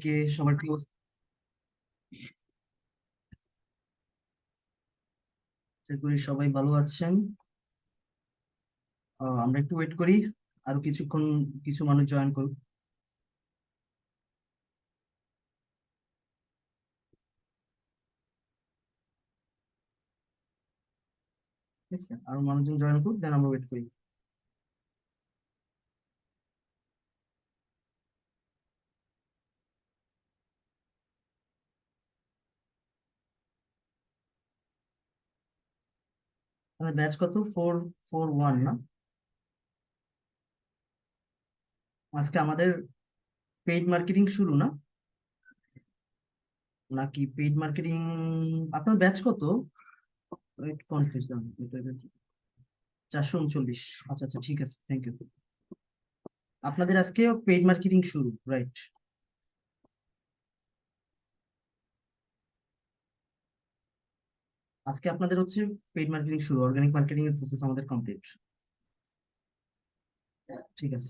সবাইকে, সবার কি অবস্থা? আশা করি সবাই ভালো আছেন। আমরা একটু ওয়েট করি, আরো কিছুক্ষণ কিছু মানুষ জয়েন করুক। ঠিক আছে, আরো মানুষজন জয়েন করুক, দেন আমরা ওয়েট করি। আমাদের ব্যাচ কত? 441 না? আজকে আমাদের পেইড মার্কেটিং শুরু না, নাকি পেইড মার্কেটিং? আপনার ব্যাচ কত? কনফিউজ। 439। আচ্ছা আচ্ছা, ঠিক আছে, থ্যাংক ইউ। আপনাদের আজকে পেইড মার্কেটিং শুরু, রাইট? আজকে আপনাদের হচ্ছে পেইড মার্কেটিং শুরু, অর্গানিক মার্কেটিং এর প্রসেস আমাদের কমপ্লিট। ঠিক আছে,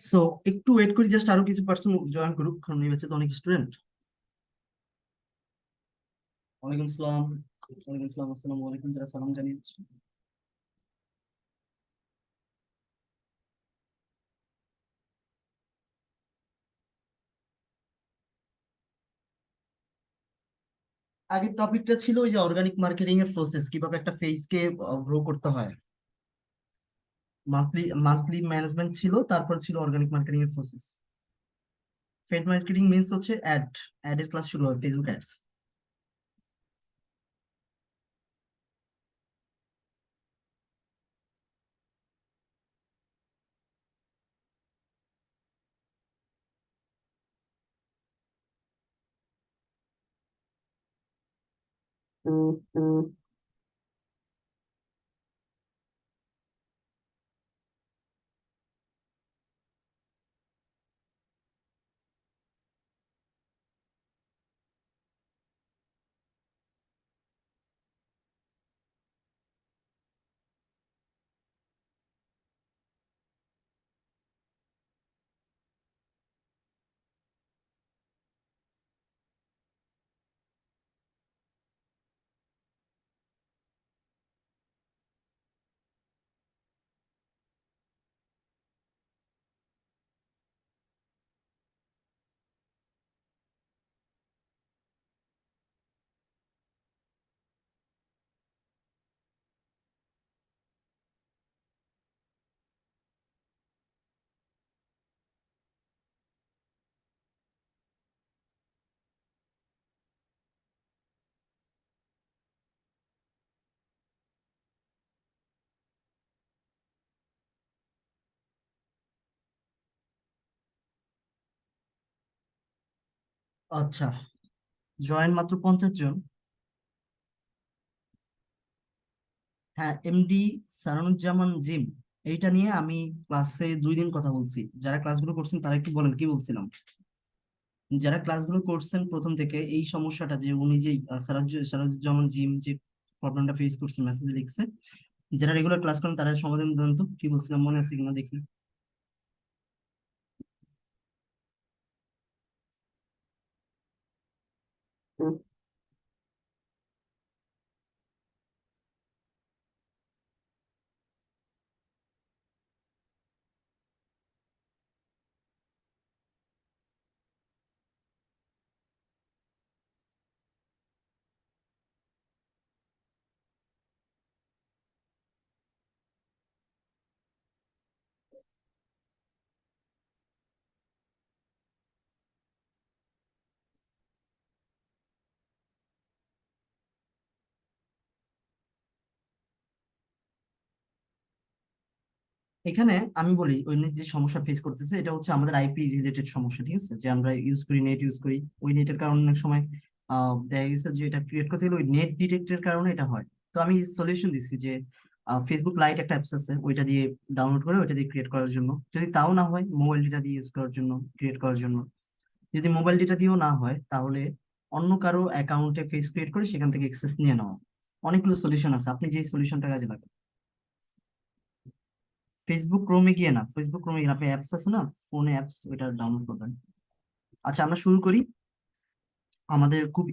সো একটু ওয়েট করি, জাস্ট আরো কিছু পার্সন জয়েন করুক, কারণ এই ব্যাচে তো অনেক স্টুডেন্ট। ওয়ালাইকুম আসসালাম। ওয়ালাইকুম আসসালাম, আসসালামু আলাইকুম, যারা সালাম জানিয়েছে। আগের টপিকটা ছিল ওই যে অর্গানিক মার্কেটিং এর প্রসেস, কিভাবে একটা ফেজকে গ্রো করতে হয়। মান্থলি মান্থলি ম্যানেজমেন্ট ছিল, তারপর ছিল অর্গানিক মার্কেটিং এর প্রসেস। পেড মার্কেটিং মিন্স হচ্ছে অ্যাড এর ক্লাস শুরু হয়, ফেসবুক অ্যাডস। আচ্ছা, জয়েন মাত্র 50 জন। হ্যাঁ, এমডি সারানুজ্জামান জিম, এইটা নিয়ে আমি ক্লাসে 2 দিন কথা বলছি। যারা ক্লাসগুলো করছেন তারা একটু বলেন কি বলছিলাম। যারা ক্লাসগুলো করছেন প্রথম থেকে, এই সমস্যাটা যে উনি যে সারাজুজ্জামান জিম যে প্রবলেমটা ফেস করছে, মেসেজে লিখছে, যারা রেগুলার ক্লাস করেন তারা সমাধান দেন তো, কি বলছিলাম মনে আছে কিনা দেখি। এখানে আমি বলি, ওই যে সমস্যা ফেস করতেছে, এটা হচ্ছে আমাদের আইপি রিলেটেড সমস্যা। ঠিক আছে, যে আমরা ইউজ করি, নেট ইউজ করি, ওই নেটের কারণে অনেক সময় দেখা গেছে যে এটা ক্রিয়েট করতে গেলে ওই নেট ডিটেক্টের কারণে এটা হয়। তো আমি সলিউশন দিচ্ছি যে ফেসবুক লাইট একটা অ্যাপস আছে, ওইটা দিয়ে ডাউনলোড করে ওইটা দিয়ে ক্রিয়েট করার জন্য। যদি তাও না হয়, মোবাইল ডেটা দিয়ে ইউজ করার জন্য, ক্রিয়েট করার জন্য। যদি মোবাইল ডেটা দিয়েও না হয়, তাহলে অন্য কারো অ্যাকাউন্টে ফেস ক্রিয়েট করে সেখান থেকে অ্যাক্সেস নিয়ে নেওয়া। অনেকগুলো সলিউশন আছে, আপনি যে সলিউশনটা কাজে লাগান। ফেসবুক ক্রোমে গিয়ে না, ফেসবুক ক্রোমে গিয়ে না, আপনি অ্যাপস আছে না, ফোনে অ্যাপস, ওইটা ডাউনলোড করবেন। আচ্ছা, আমরা শুরু করি। আমাদের খুবই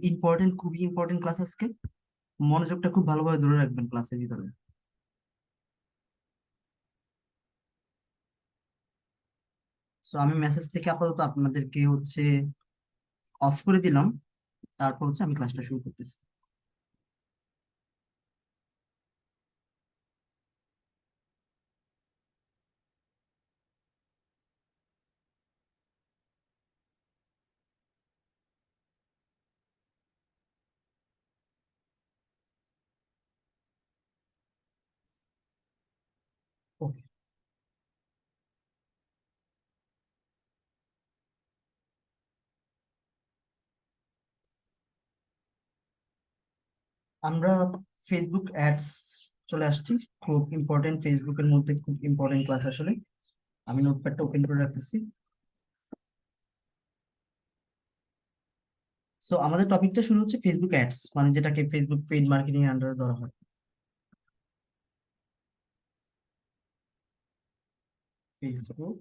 ইম্পর্টেন্ট ক্লাস আজকে। মনোযোগটা খুব ভালোভাবে ধরে রাখবেন ক্লাসের ভিতরে। সো আমি মেসেজ থেকে আপাতত আপনাদেরকে অফ করে দিলাম। তারপর আমি ক্লাসটা শুরু করতেছি। ওকে। আমরা ফেসবুক অ্যাডস চলে আসছি। খুব ইম্পর্টেন্ট, ফেসবুকের মধ্যে খুব ইম্পর্টেন্ট ক্লাস আসলে। আমি নোটপ্যাডটা ওপেন করে রাখতেছি। সো আমাদের টপিকটা শুরু হচ্ছে ফেসবুক অ্যাডস, মানে যেটাকে ফেসবুক পেইড মার্কেটিং এর আন্ডারে ধরা হয়। Facebook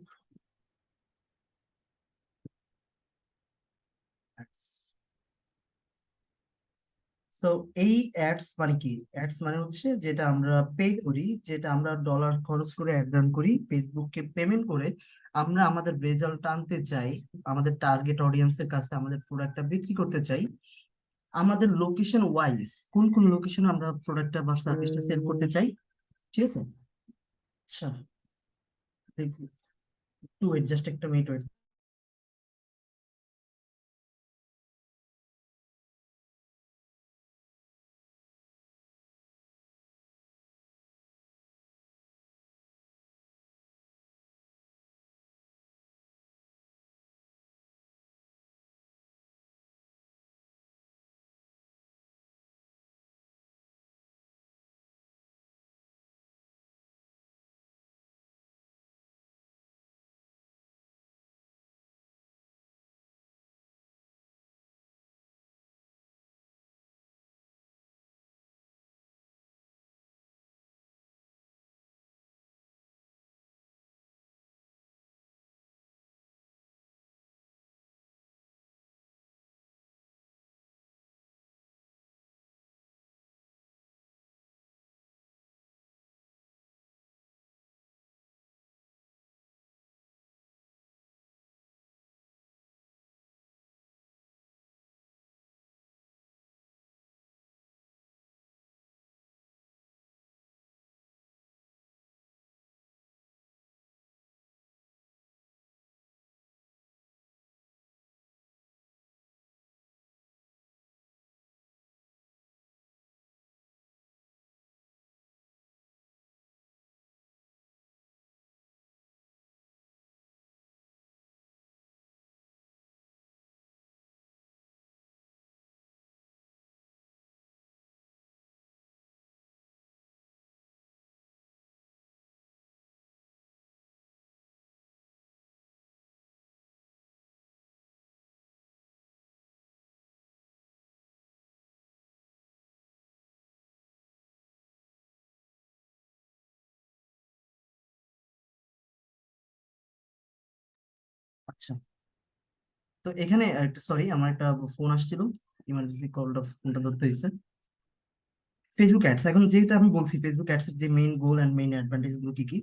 ads. সো এই অ্যাডস মানে কি? অ্যাডস মানে হচ্ছে যেটা আমরা পে করি, যেটা আমরা ডলার খরচ করে অ্যাড রান করি, ফেসবুককে পেমেন্ট করে আমরা আমাদের রেজাল্ট আনতে চাই, আমাদের টার্গেট অডিয়েন্সের কাছে আমাদের প্রোডাক্টটা বিক্রি করতে চাই। আমাদের লোকেশন ওয়াইজ কোন কোন লোকেশনে আমরা প্রোডাক্টটা বা সার্ভিসটা সেল করতে চাই। ঠিক আছে। আচ্ছা, দেখি, একটু ওয়েট, জাস্ট একটা মিনিট ওয়েট। আচ্ছা, তো এখানে একটা, সরি, আমার একটা ফোন আসছিল, ইমার্জেন্সি কলটা, ফোনটা ধরতে হয়েছে। ফেসবুক অ্যাডস, এখন যেটা আমি বলছি, ফেসবুক অ্যাডস এর যে main goal and main advantage গুলো কি কি,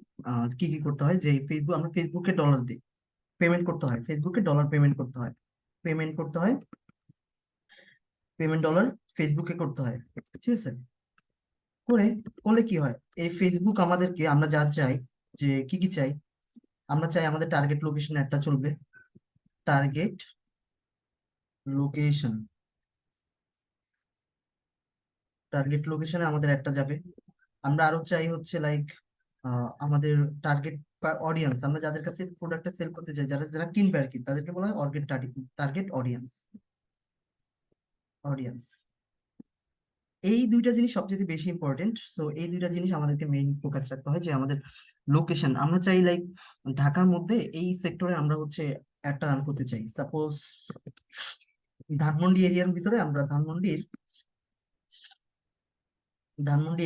কি কি করতে হয়, যে আমরা ফেসবুকে ডলার দিই, পেমেন্ট করতে হয়, ফেসবুকে ডলার পেমেন্ট করতে হয়, পেমেন্ট করতে হয়, পেমেন্ট ডলার ফেসবুকে করতে হয়। ঠিক আছে। করে করলে কি হয়, এই ফেসবুক আমাদেরকে, আমরা যা চাই, যে কি কি চাই, আমরা চাই আমাদের টার্গেট লোকেশন একটা চলবে, টার্গেট লোকেশন, টার্গেট লোকেশনে আমাদের একটা যাবে। আমরা আরো চাই লাইক আমাদের টার্গেট অডিয়েন্স, আমরা যাদের কাছে প্রোডাক্টটা সেল করতে চাই, যারা যারা কিনবে আর কি, তাদেরকে বলা হয় টার্গেট অডিয়েন্স, অডিয়েন্স। এই দুইটা জিনিস সবচেয়ে বেশি ইম্পর্টেন্ট। সো এই দুইটা জিনিস আমাদেরকে মেইন ফোকাস রাখতে হয়, যে আমাদের লোকেশন, আমরা চাই লাইক ঢাকার মধ্যে এই সেক্টরে আমরা একটা রান করতে চাই। সাপোজ ধানমন্ডি এরিয়ার ভিতরে আমরা ধানমন্ডি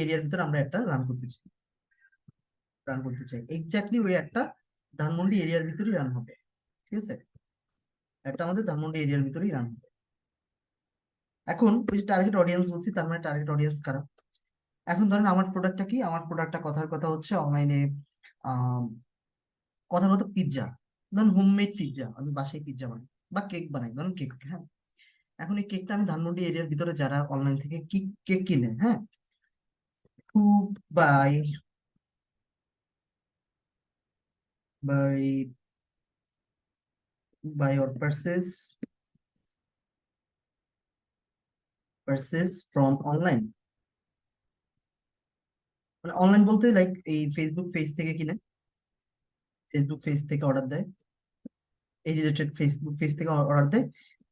এরিয়ার ভিতরে আমরা একটা রান করতে চাই এক্স্যাক্টলি ওই একটা ধানমন্ডি এরিয়ার ভিতরেই রান হবে। ঠিক আছে। অ্যাডটা আমাদের ধানমন্ডি এরিয়ার ভিতরেই রান হবে। এখন ওই যে টার্গেট অডিয়েন্স বলছি, তার মানে টার্গেট অডিয়েন্স কারা? এখন ধরেন আমার প্রোডাক্টটা কি, আমার প্রোডাক্টটা কথার কথা হচ্ছে অনলাইনে কথার কথা পিৎজা। ধরুন হোমমেড পিৎজা, আমি বাসায় পিৎজা বানাই বা কেক বানাই, ধরুন কেক, হ্যাঁ। এখন এই কেকটা আমি ধানমন্ডি এরিয়ার ভিতরে যারা অনলাইন থেকে কি কেক কিনে, হ্যাঁ, to buy buy buy or purchase from online, মানে অনলাইন বলতে লাইক এই ফেসবুক পেজ থেকে কিনে, ফেসবুক পেজ থেকে অর্ডার দেয়, এই রিলেটেড ফেসবুক পেজ থেকে অর্ডার দেয়,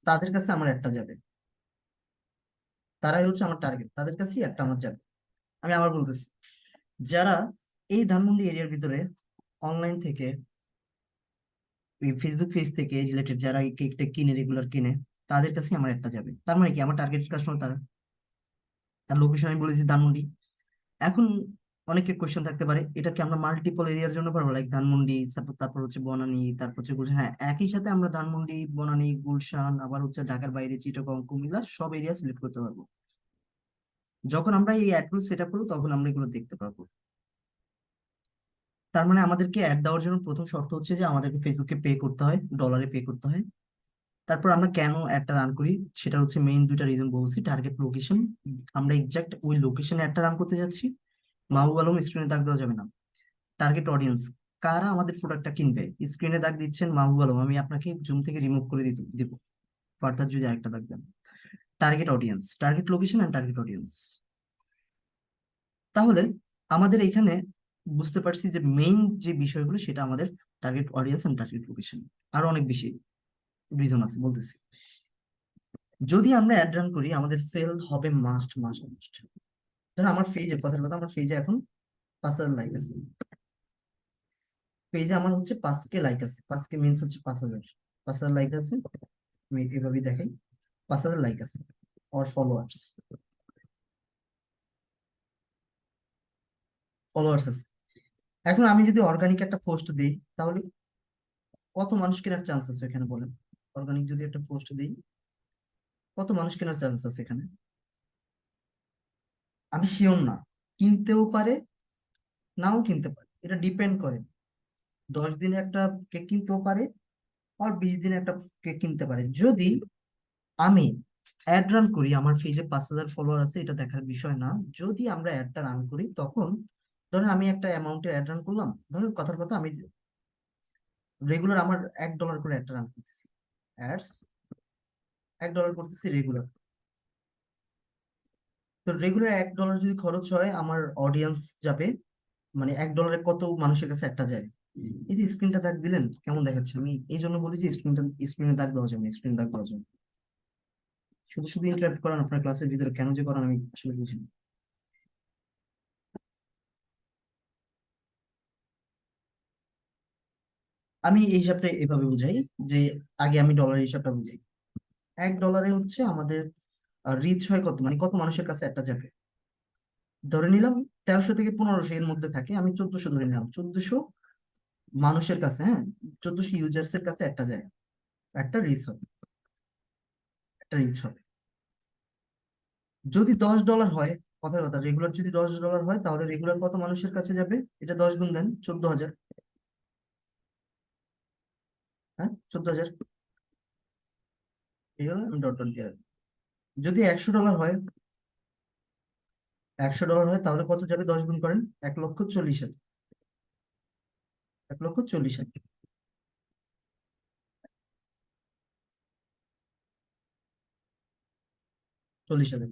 তাদের কাছে আমার একটা যাবে। তারাই হচ্ছে আমার টার্গেট, তাদের কাছেই একটা আমার যাবে। আমি আবার বলতেছি, যারা এই ধানমন্ডি এরিয়ার ভিতরে অনলাইন থেকে এই ফেসবুক পেজ থেকে রিলেটেড যারা এই কেকটা কিনে, রেগুলার কিনে, তাদের কাছে আমার একটা যাবে। তার মানে কি আমার টার্গেট কাস্টমার তারা। তার লোকেশন আমি বলেছি ধানমন্ডি। এখন অনেকের কোয়েশ্চেন থাকতে পারে, এটা কি আমরা মাল্টিপল এরিয়ার জন্য পারবো, লাইক ধানমন্ডি, তারপর হচ্ছে বনানী, তারপর হচ্ছে গুলশান? হ্যাঁ, একই সাথে আমরা ধানমন্ডি, বনানী, গুলশান, আবার হচ্ছে ঢাকার বাইরে চিটাগং, কুমিল্লা সব এরিয়া সিলেক্ট করতে পারবো। যখন আমরা এই অ্যাডগুলো সেট আপ করবো তখন আমরা এগুলো দেখতে পারবো। তার মানে আমাদেরকে অ্যাড দেওয়ার জন্য প্রথম শর্ত হচ্ছে যে আমাদেরকে ফেসবুকে পে করতে হয়, ডলারে পে করতে হয়। তারপর আমরা কেন অ্যাডটা রান করি, সেটা হচ্ছে মেইন দুইটা রিজন বলছি। টার্গেট লোকেশন, আমরা এক্সাক্ট ওই লোকেশনে অ্যাডটা রান করতে যাচ্ছি। মাহবুব আলম স্ক্রিনে দাগ দেওয়া যাবে না। টার্গেট অডিয়েন্স, কারা আমাদের প্রোডাক্টটা কিনবে, স্ক্রিনে দাগ দিচ্ছেন মাহবুব আলম, আমি আপনাকে জুম থেকে রিমুভ করে দিব ফার্দার যদি আরেকটা দাগ দেন। Target audience, target location and target audience. তাহলে আমাদের এখানে বুঝতে পারছি যে মেইন যে বিষয়গুলো সেটা আমাদের target audience and target location. আরো অনেক বেশি রিজন আছে, বলতেছি। যদি আমরা অ্যাড রান করি আমাদের সেল হবে মাস্ট। ধরেন আমার পেজে, কথার কথা, আমার পেজে এখন 5,000 লাইক আছে। পেজে আমার হচ্ছে 5K লাইক আছে, 5K মিনস হচ্ছে 5,000। 5,000 লাইক আছে, আমি এভাবেই দেখাই, 5,000 লাইক আছে আর ফলোয়ার্স আছে। এখন আমি যদি অর্গানিক একটা পোস্ট দিই, তাহলে কত মানুষ কেনার চান্স আছে এখানে বলেন? অর্গানিক যদি একটা পোস্ট দিই, কত মানুষ কেনার চান্স আছে এখানে? আমি শিওর না, কিনতেও পারে, নাও কিনতে পারে, এটা ডিপেন্ড করে। 10 দিনে একটা কেক কিনতেও পারে, আর 20 দিনে একটা কেক কিনতে পারে। যদি আমি অ্যাড রান করি, আমার পেজে 5,000 ফলোয়ার আছে এটা দেখার বিষয় না। যদি আমরা অ্যাডটা রান করি তখন, ধরেন আমি একটা অ্যামাউন্টের অ্যাড রান করলাম, ধরেন কথার কথা আমি রেগুলার আমার $1 করে অ্যাডটা রান করতেছি, অ্যাডস $1 করতেছি রেগুলার। তো রেগুলার $1 যদি খরচ হয়, আমার অডিয়েন্স যাবে, মানে $1 কত মানুষের কাছে একটা যায়। এই যে স্ক্রিনটা দাগ দিলেন কেমন দেখাচ্ছে, আমি এই জন্য বলি যে স্ক্রিনে দাগ দেওয়া যাবে, স্ক্রিনে দাগ দেওয়া যাবে। শুধু শুধু ইন্টারাপ্ট করান আপনার ক্লাসের ভিতরে, কেন যে করান আমি আসলে বুঝি না। আমি এই হিসাবটা এভাবে বুঝাই যে, আগে আমি ডলারের হিসাবটা বুঝাই। $1 হচ্ছে আমাদের রিচ হয় কত, মানে কত মানুষের কাছে একটা যাবে। ধরে নিলাম 1300 থেকে 1500 এর মধ্যে থাকে, আমি 1400 ধরে নিলাম, 1400 মানুষের কাছে, হ্যাঁ, 1400 ইউজার্স এর কাছে একটা যায়, একটা রিচ হবে, একটা রিচ হবে। যদি $10 হয়, কথার কথা, রেগুলার যদি $10 হয়, তাহলে রেগুলার কত মানুষের কাছে যাবে? এটা 10 গুণ দেন, 14,000। হ্যাঁ, 14,000। এই হলো, আমি ডট ডট দিয়ে রাখবো। যদি $100 হয়, $100 হয়, তাহলে কত যাবে? 10 গুণ করেন, 1,40,000। 1,40,000, 40,000।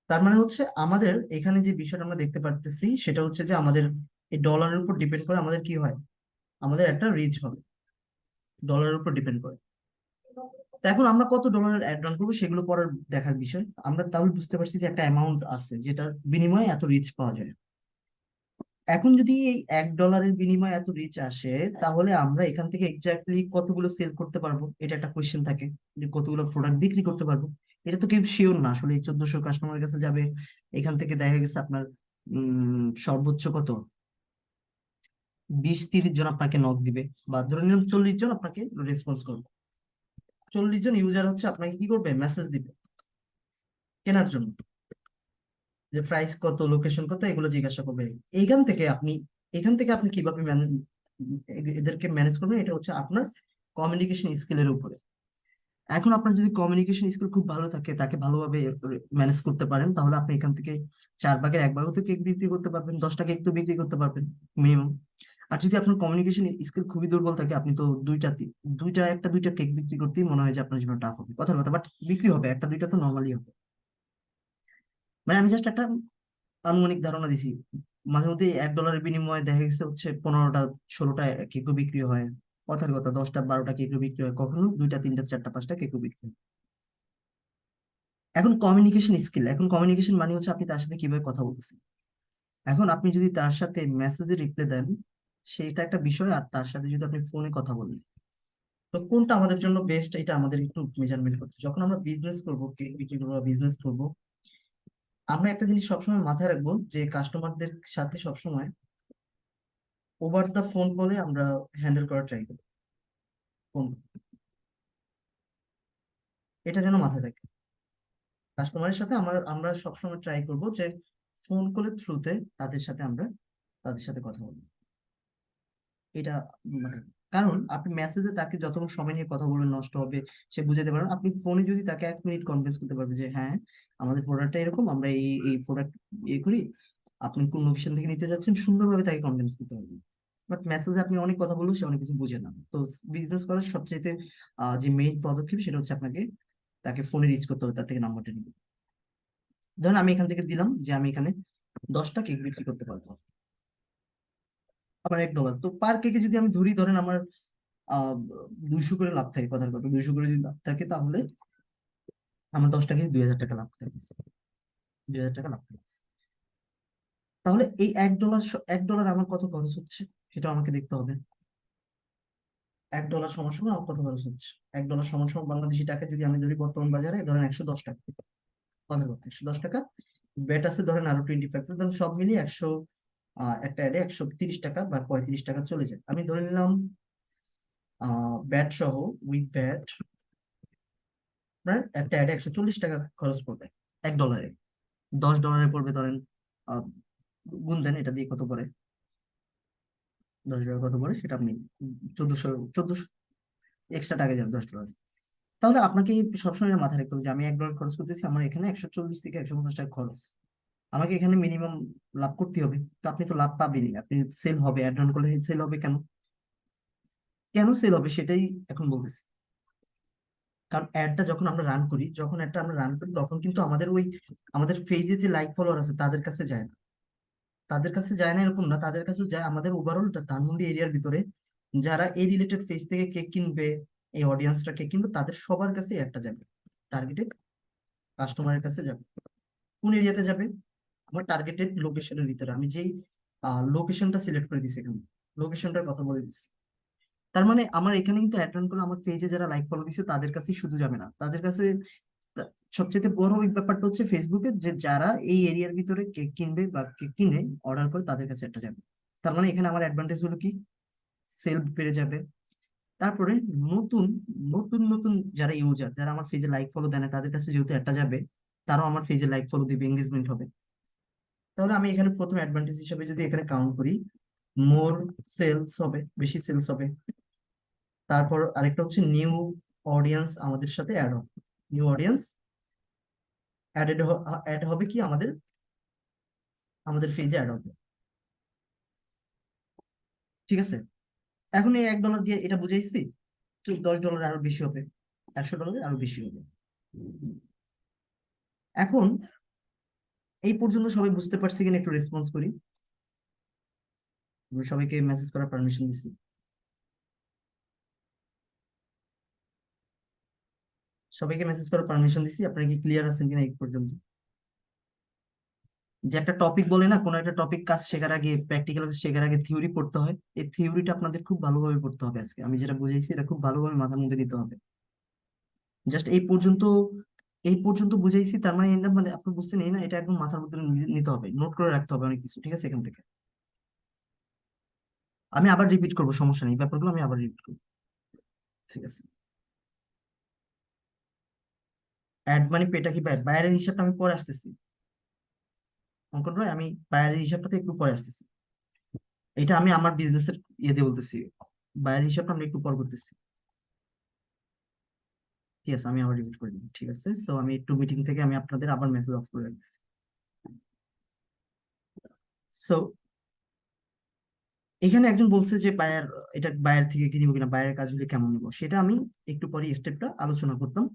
তার মানে হচ্ছে আমাদের এখানে যে বিষয়টা আমরা দেখতে পারতেছি সেটা হচ্ছে যে আমাদের এই ডলারের উপর ডিপেন্ড করে আমাদের কি হয়, আমাদের একটা রিচ হবে, ডলারের উপর ডিপেন্ড করে। তো এখন আমরা কত ডলারের অ্যাড রান করবো সেগুলো পরের দেখার বিষয়। আমরা তাহলে বুঝতে পারছি যে একটা অ্যামাউন্ট আছে যেটার বিনিময়ে এত রিচ পাওয়া যায়। এখন যদি এই $1 বিনিময়ে এত রিচ আসে, তাহলে আমরা এখান থেকে এক্স্যাক্টলি কতগুলো সেল করতে পারবো, এটা একটা কোয়েশ্চেন থাকে, যে কতগুলো প্রোডাক্ট বিক্রি করতে পারবো। এটা তো কেউ শিওর না আসলে, এই 1,400 কাস্টমারের কাছে যাবে, এখান থেকে দেখা গেছে আপনার সর্বোচ্চ কত, 20-30 জন আপনাকে নক দিবে, বা ধরে নিলাম 40 জন আপনাকে রেসপন্স করবে। 40 জন ইউজার হচ্ছে আপনাকে কি করবে, মেসেজ দিবে কেনার জন্য, যে প্রাইস কত, লোকেশন কত, এগুলো জিজ্ঞাসা করবে। এইখান থেকে আপনি এখান থেকে আপনি কিভাবে এদেরকে ম্যানেজ করবেন, এটা হচ্ছে আপনার কমিউনিকেশন স্কিলের উপরে। এখন আপনার যদি কমিউনিকেশন স্কিল খুব ভালো থাকে, তাকে ভালোভাবে ম্যানেজ করতে পারেন, তাহলে আপনি এখান থেকে 4 ভাগের 1 ভাগও তো কেক বিক্রি করতে পারবেন, 10টা কেক তো বিক্রি করতে পারবেন মিনিমাম। আর যদি আপনার কমিউনিকেশন স্কিল খুবই দুর্বল থাকে, আপনি তো দুইটা কেক বিক্রি করতেই মনে হয় যে আপনার জন্য টাফ হবে, কথার কথা, বাট বিক্রি হবে, একটা দুইটা তো নর্মালি হবে। মানে আমি জাস্ট একটা আনুমানিক ধারণা দিছি। মাঝে মধ্যে $1 বিনিময়ে দেখা গেছে হচ্ছে 15টা 16টা কেকও বিক্রি হয়, কথার কথা 10টা 12টা কেকও বিক্রি হয়, কখনো 2টা 3টা 4টা 5টা কেকও বিক্রি হয়। এখন কমিউনিকেশন মানে হচ্ছে আপনি তার সাথে কিভাবে কথা বলতেছেন। এখন আপনি যদি তার সাথে মেসেজে রিপ্লাই দেন, সেটা একটা বিষয়, আর তার সাথে যদি আপনি ফোনে কথা বলেন, তো কোনটা আমাদের জন্য বেস্ট, এটা আমাদের একটু মেজারমেন্ট করতে, যখন আমরা বিজনেস করব, কেক বিক্রি করবো, বিজনেস করব, আমরা একটা জিনিস সবসময় মাথায় রাখবো, যে কাস্টমারদের সাথে সবসময় ওভার দা ফোন বলে আমরা হ্যান্ডেল করার ট্রাই করি, ফোন, এটা যেন মাথায় থাকে। কাস্টমারের সাথে আমরা সবসময় ট্রাই করব যে ফোন কলের থ্রুতে তাদের সাথে কথা বলবো, এটা মানে, কারণ আপনি মেসেজে তাকে যতক্ষণ সময় নিয়ে কথা বলবেন নষ্ট হবে, সে বুঝাতে পারেন। আপনি ফোনে যদি তাকে 1 মিনিট কনভিন্স করতে পারবে যে হ্যাঁ, আমাদের প্রোডাক্টটা এরকম, আমরা এই এই প্রোডাক্ট ইয়ে করি, আপনি কোন লোকেশন থেকে নিতে যাচ্ছেন, সুন্দরভাবে তাকে কনভিন্স করতে পারবেন। বাট মেসেজে আপনি অনেক কথা বললেও সে অনেক কিছু বুঝে না। তো বিজনেস করার সবচাইতে যে মেইন পদক্ষেপ, সেটা হচ্ছে আপনাকে তাকে ফোনে রিচ করতে হবে, তার থেকে নাম্বারটা নিবে। ধরেন আমি এখান থেকে দিলাম যে আমি এখানে 10টা কেক বিক্রি করতে পারবো, আমার $1, তো পার কেকে যদি আমি ধরি, ধরেন আমার 200 করে লাভ থাকে, কথার কথা 200 করে যদি লাভ থাকে, তাহলে আমার 10টা কেজি 2000 টাকা লাভ থাকে, 2000 টাকা লাভ থাকে। তাহলে এই $1 আমার কত খরচ হচ্ছে, সেটা আমাকে দেখতে হবে। $1 সমান সমান আমার কত খরচ হচ্ছে। $1 সমান সমান বাংলাদেশি টাকা যদি আমি ধরি বর্তমান বাজারে, ধরেন 110 টাকা, কথার কথা 110 টাকা, ব্যাট আছে ধরেন আরো 25, ধরেন সব মিলিয়ে 100, একটা অ্যাডে 130 টাকা বা 35 টাকা চলে যায়। আমি ধরে নিলাম ব্যাট সহ, উইথ ব্যাট, আপনার একটা অ্যাডে 140 টাকা খরচ পড়বে $1। $10 পড়বে ধরেন, আহ, গুণ দেন এটা দিয়ে কত পড়ে, $10 কত পড়ে সেটা আপনি 1400 এক্সট্রা টাকা যাবে $10। তাহলে আপনাকে সবসময় এটা মাথায় রাখতে হবে যে আমি $1 খরচ করতেছি, আমার এখানে 140 থেকে 150 টাকা খরচ, আমাকে এখানে মিনিমাম লাভ করতে হবে। তো আপনি তো লাভ পাবেনই, আপনি সেল হবে, অ্যাড রান করলে সেল হবে। কেন কেন সেল হবে সেটাই এখন বলতেছি। কারণ অ্যাডটা যখন অ্যাডটা আমরা রান করি, তখন কিন্তু আমাদের পেজে যে লাইক ফলোয়ার আছে তাদের কাছে যায় না, এরকম না, তাদের কাছে যায় আমাদের ওভারঅল ধানমন্ডি এরিয়ার ভিতরে যারা এই রিলেটেড পেজ থেকে কেক কিনবে, এই অডিয়েন্সটা কেক কিনবে, তাদের সবার কাছে অ্যাডটা যাবে, টার্গেটেড কাস্টমারের কাছে যাবে। কোন এরিয়াতে যাবে, আমার টার্গেটেড লোকেশনের ভিতরে, আমি যেই লোকেশনটা সিলেক্ট করে দিচ্ছি, এখানে লোকেশনটার কথা বলে দিচ্ছি। তার মানে আমার এখানে কিন্তু অ্যাড রান করলে আমার পেজে যারা লাইক ফলো দিচ্ছে তাদের কাছেই শুধু যাবে না, তাদের কাছে তা- সবচেয়ে বড় ওই ব্যাপারটা হচ্ছে ফেসবুকে, যে যারা এই এরিয়ার ভিতরে কেক কিনবে বা কেক কিনে অর্ডার করে তাদের কাছে একটা যাবে। তার মানে এখানে আমার অ্যাডভান্টেজ হলো কি, সেল বেড়ে যাবে। তারপরে নতুন নতুন নতুন যারা ইউজার, যারা আমার পেজে লাইক ফলো দেয় না, তাদের কাছে যেহেতু একটা যাবে, তারাও আমার পেজে লাইক ফলো দিবে, এঙ্গেজমেন্ট হবে। তাহলে আমি এখানে প্রথম অ্যাডভান্টেজ হিসেবে যদি এখানে কাউন্ট করি, মোর সেলস হবে, বেশি সেলস হবে। তারপর আরেকটা হচ্ছে নিউ অডিয়েন্স আমাদের সাথে অ্যাড হবে, নিউ অডিয়েন্স অ্যাড হবে কি আমাদের আমাদের পেজে অ্যাড হবে। ঠিক আছে, এখন এই $1 দিয়ে এটা বুঝাইছি, তো $10 আরো বেশি হবে, $100 আরো বেশি হবে। এখন এই পর্যন্ত সবাই বুঝতে পারছি কিনা একটু রেসপন্স করি। আমি সবাইকে মেসেজ করার পারমিশন দিছি, আপনারা কি ক্লিয়ার আছেন কিনা এই পর্যন্ত? যে একটা টপিক বলে না, কোনো একটা টপিক কাজ শেখার আগে, প্র্যাকটিক্যাল শেখার আগে থিওরি পড়তে হয়, এই থিওরিটা আপনাদের খুব ভালোভাবে পড়তে হবে। আজকে আমি যেটা বুঝাইছি এটা খুব ভালোভাবে মাথার মধ্যে নিতে হবে। জাস্ট এই পর্যন্ত বুঝাইছি, তার মানে এটা মানে আপনি বুঝতে নেই না, এটা একদম মাথার মধ্যে নিতে হবে, নোট করে রাখতে হবে অনেক কিছু। ঠিক আছে, এখান থেকে আমি আবার রিপিট করবো, সমস্যা নেই, ব্যাপারগুলো আমি আবার রিপিট করবো। ঠিক আছে। অ্যাড মানি পেটা কি বাইরের হিসাবটা আমি পরে আসতেছি। অঙ্কন ভাই, আমি বাইরের হিসাবটাতে একটু পরে আসতেছি। এটা আমি আমার বিজনেসের ইয়েতে বলতেছি, বাইরের হিসাবটা আমরা একটু পর করতেছি। ঠিক আছে, আমি আবার রিপিট করে দিই। ঠিক আছে, সো আমি একটু মিটিং থেকে আমি আপনাদের আবার মেসেজ অফ করে রাখছি। সো এখানে একজন বলছে যে বায়ার, এটা বায়ার থেকে কি নিবো কিনা, বায়ারের কাজ হলে কেমন নিবো, সেটা আমি একটু পরে স্টেপটা আলোচনা করতাম,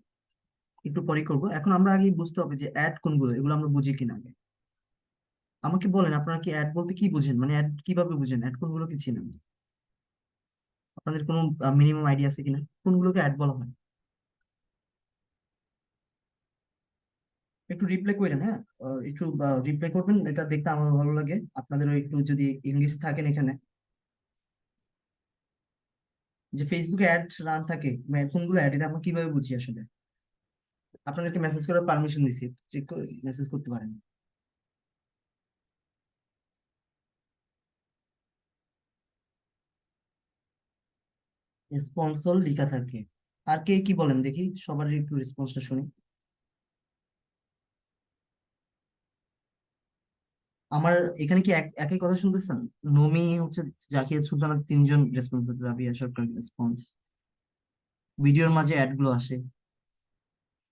একটু পরেই করবো। এখন আমরা আগে বুঝতে হবে যে অ্যাড কোনগুলো, এগুলো আমরা বুঝি কিনা আগে। আমাকে বলেন, আপনারা কি অ্যাড বলতে কি বুঝেন, মানে অ্যাড কিভাবে বুঝেন, অ্যাড কোনগুলো কি চিনেন? আপনাদের কোনো মিনিমাম আইডিয়া আছে কিনা কোনগুলোকে অ্যাড বলা হয়? একটু রিপ্লাই করেন, হ্যাঁ, একটু রিপ্লাই করবেন, এটা দেখতে আমার ভালো লাগে। আপনাদেরও একটু যদি ইংলিশ থাকেন এখানে, যে ফেসবুকে অ্যাড রান থাকে, কোনগুলো অ্যাড, এটা আমরা কিভাবে বুঝি আসলে? আপনাদেরকে মেসেজ করার পারমিশন দিছি, চেক করে মেসেজ করতে পারেন। স্পন্সর লেখা থাকে। আর কে কি বলেন দেখি, সবার একটু রেসপন্সটা শুনি। আমার এখানে কি একই কথা শুনতেছেন? নমি হচ্ছে, জাকির সুলতানা, তিনজন রেসপন্স, রাবিয়া সরকার রেসপন্স। ভিডিওর মাঝে অ্যাড গুলো আসে,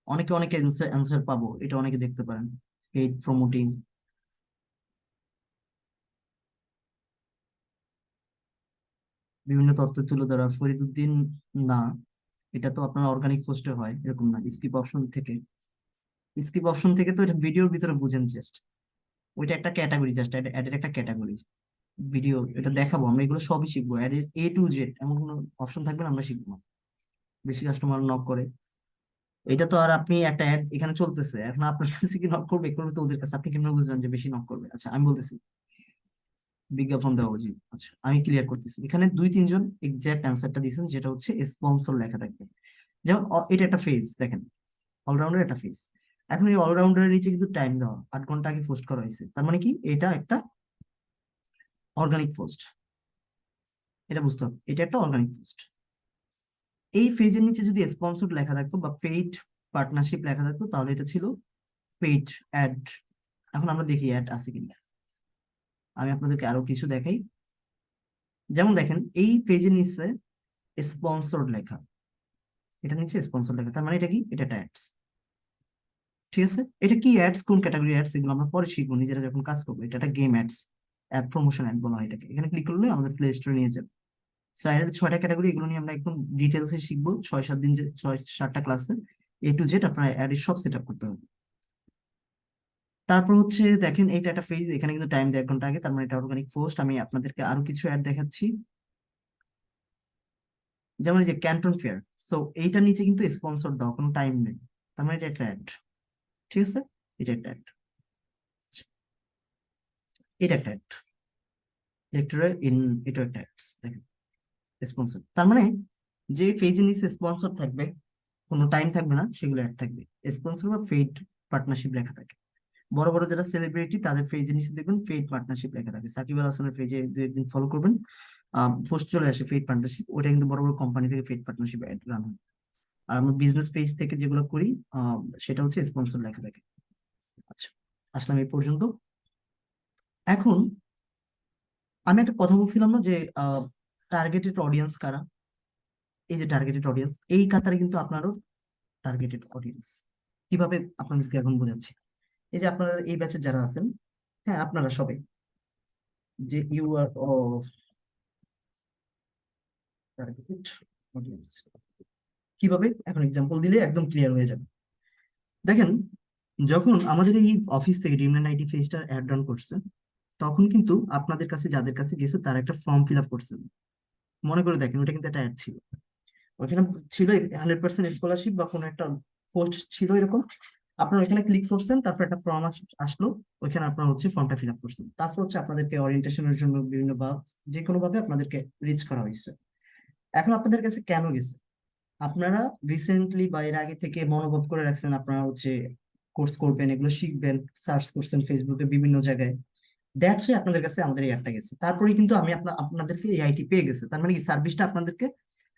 অনেকে অনেকে অ্যান্সার পাবো, এটা অনেকে দেখতে পারেন। পেইড প্রমোটিং, বিভিন্ন তথ্য তুলে ধরা, ফরিদউদ্দিন। না, এটা তো আপনার অর্গানিক পোস্টে হয়, এরকম না। স্কিপ অপশন থেকে, স্কিপ অপশন থেকে তো এটা ভিডিওর ভিতরে বুঝেন জাস্ট, ওইটা একটা ক্যাটাগরি, জাস্ট অ্যাডের একটা ক্যাটাগরি। ভিডিও এটা দেখাবো, আমরা এগুলো সবই শিখবো, অ্যাডের A to Z, এমন কোনো অপশন থাকবে না আমরা শিখবো না। বেশি কাস্টমার নক করে, এটা তো আর আপনি একটা অ্যাড এখানে চলতেছে, এখন আপনার কাছে কি নক করবে, করবে তো ওদের কাছে, আপনি কেমন বুঝবেন যে বেশি নক করবে? আচ্ছা আমি বলতেছি, বিজ্ঞাপন দেওয়া উচিত। আচ্ছা আমি ক্লিয়ার করতেছি, এখানে দুই তিনজন এক্সাক্ট অ্যান্সারটা দিয়েছেন, যেটা হচ্ছে স্পন্সর লেখা থাকবে। যেমন এটা একটা ফেজ, দেখেন, অলরাউন্ডার একটা ফেজ। এখন এই অলরাউন্ডারের নিচে কিন্তু টাইম দেওয়া, 8 ঘন্টা আগে পোস্ট করা হয়েছে, তার মানে কি এটা একটা অর্গানিক পোস্ট। এটা বুঝতে হবে, এটা একটা অর্গানিক পোস্ট। এই পেজের নিচে যদি স্পন্সর লেখা থাকতো বা পেইড পার্টনারশিপ লেখা থাকতো, তাহলে এটা ছিল পেইড অ্যাড। এখন আমরা দেখি অ্যাড আছে কিনা। আমি আপনাদেরকে আরো কিছু দেখাই। যেমন দেখেন, এই পেজের নিচে স্পন্সর লেখা, এটা নিচে স্পন্সর লেখা, তার মানে এটা কি, এটা অ্যাডস। ঠিক আছে, এটা কি অ্যাডস, কোন ক্যাটাগরি অ্যাডস, এগুলো আমরা পরে শিখবো নিজেরা যখন কাজ করবো। এটা একটা game ads, app promotion ad বলা হয় এটাকে। এখানে ক্লিক করলে আমাদের প্লে স্টোরে নিয়ে যাবে। সো এর 6টা ক্যাটাগরি, এগুলো নিয়ে আমরা একদম ডিটেলসে শিখবো 6-7 দিন, যে 6-7টা ক্লাসে A to Z আপনার অ্যাড সব সেট আপ করতে হবে। তারপর হচ্ছে দেখেন, এইটা একটা ফেজ, এখানে কিন্তু টাইম দেয় 1 ঘন্টা আগে, তার মানে এটা অর্গানিক পোস্ট। আমি আপনাদেরকে আরো কিছু অ্যাড দেখাচ্ছি, যেমন এই যে ক্যান্টন ফেয়ার। সো এইটার নিচে কিন্তু স্পন্সর দাও, কোনো টাইম নেই, তার মানে এটা একটা অ্যাড। ঠিক আছে, এটা একটা অ্যাড, এটা একটা অ্যাড, লেকচারার ইন, এটা একটা অ্যাড। দেখেন, স্পন্সর, তার মানে যে পেজের নিচে স্পন্সর থাকবে, কোনো টাইম থাকবে না, সেগুলো অ্যাড থাকবে। স্পন্সর বা পেইড পার্টনারশিপ লেখা থাকে। বড় বড় যারা সেলিব্রিটি, তাদের পেজের নিচে দেখবেন পেইড পার্টনারশিপ লেখা থাকে। সাকিব আল হাসানের পেজে দু একদিন ফলো করবেন, পোস্ট চলে আসে পেইড পার্টনারশিপ, ওটা কিন্তু বড় বড় কোম্পানি থেকে পেইড পার্টনারশিপ রান হয়। আর আমরা বিজনেস পেজ থেকে যেগুলো করি, সেটা হচ্ছে স্পন্সর লেখা থাকে। আচ্ছা, আসলাম এই পর্যন্ত। এখন আমি একটা কথা বলছিলাম না যে টার্গেটেড অডিয়েন্স কারা, এই যে টার্গেটেড অডিয়েন্স, এই কাতারে কিন্তু আপনারও টার্গেটেড অডিয়েন্স। কিভাবে আপনাদেরকে এখন বোঝাচ্ছি, এই যে আপনারা এই ব্যাচে যারা আছেন, হ্যাঁ আপনারা সবাই, যে ইউ আর টার্গেটেড অডিয়েন্স। কিভাবে, এখন এক্সাম্পল দিলে একদম ক্লিয়ার হয়ে যাবে। দেখেন, যখন আমাদের এই অফিস থেকে ড্রিমল্যান্ড আইটি ফেজটা অ্যাড রান করছে, তখন কিন্তু আপনাদের কাছে যাদের কাছে গেছে তারা একটা ফর্ম ফিল আপ করছেন। মনে করে দেখেন, ওটা কিন্তু একটা অ্যাড ছিল, ওখানে ছিল 100% স্কলারশিপ বা কোনো একটা পোস্ট ছিল এরকম। আপনার ওইখানে ক্লিক করছেন, তারপর একটা ফর্ম আসলো, ওইখানে আপনার হচ্ছে ফর্মটা ফিল আপ করছেন, তারপর হচ্ছে আপনাদেরকে ওরিয়েন্টেশনের জন্য বিভিন্ন বা যে কোনো ভাবে আপনাদেরকে রিচ করা হয়েছে। এখন আপনাদের কাছে কেন গেছে? আপনারা রিসেন্টলি বা এর আগে থেকে মনোভাব করে রাখছেন আপনারা হচ্ছে কোর্স করবেন, এগুলো শিখবেন, সার্চ করছেন ফেসবুকে বিভিন্ন জায়গায়, দ্যাটস আপনাদের কাছে আমাদের এই অ্যাডটা গেছে, তারপরে কিন্তু আমি আপনাদেরকে এই আইটি পেয়ে গেছে, তার মানে কি সার্ভিসটা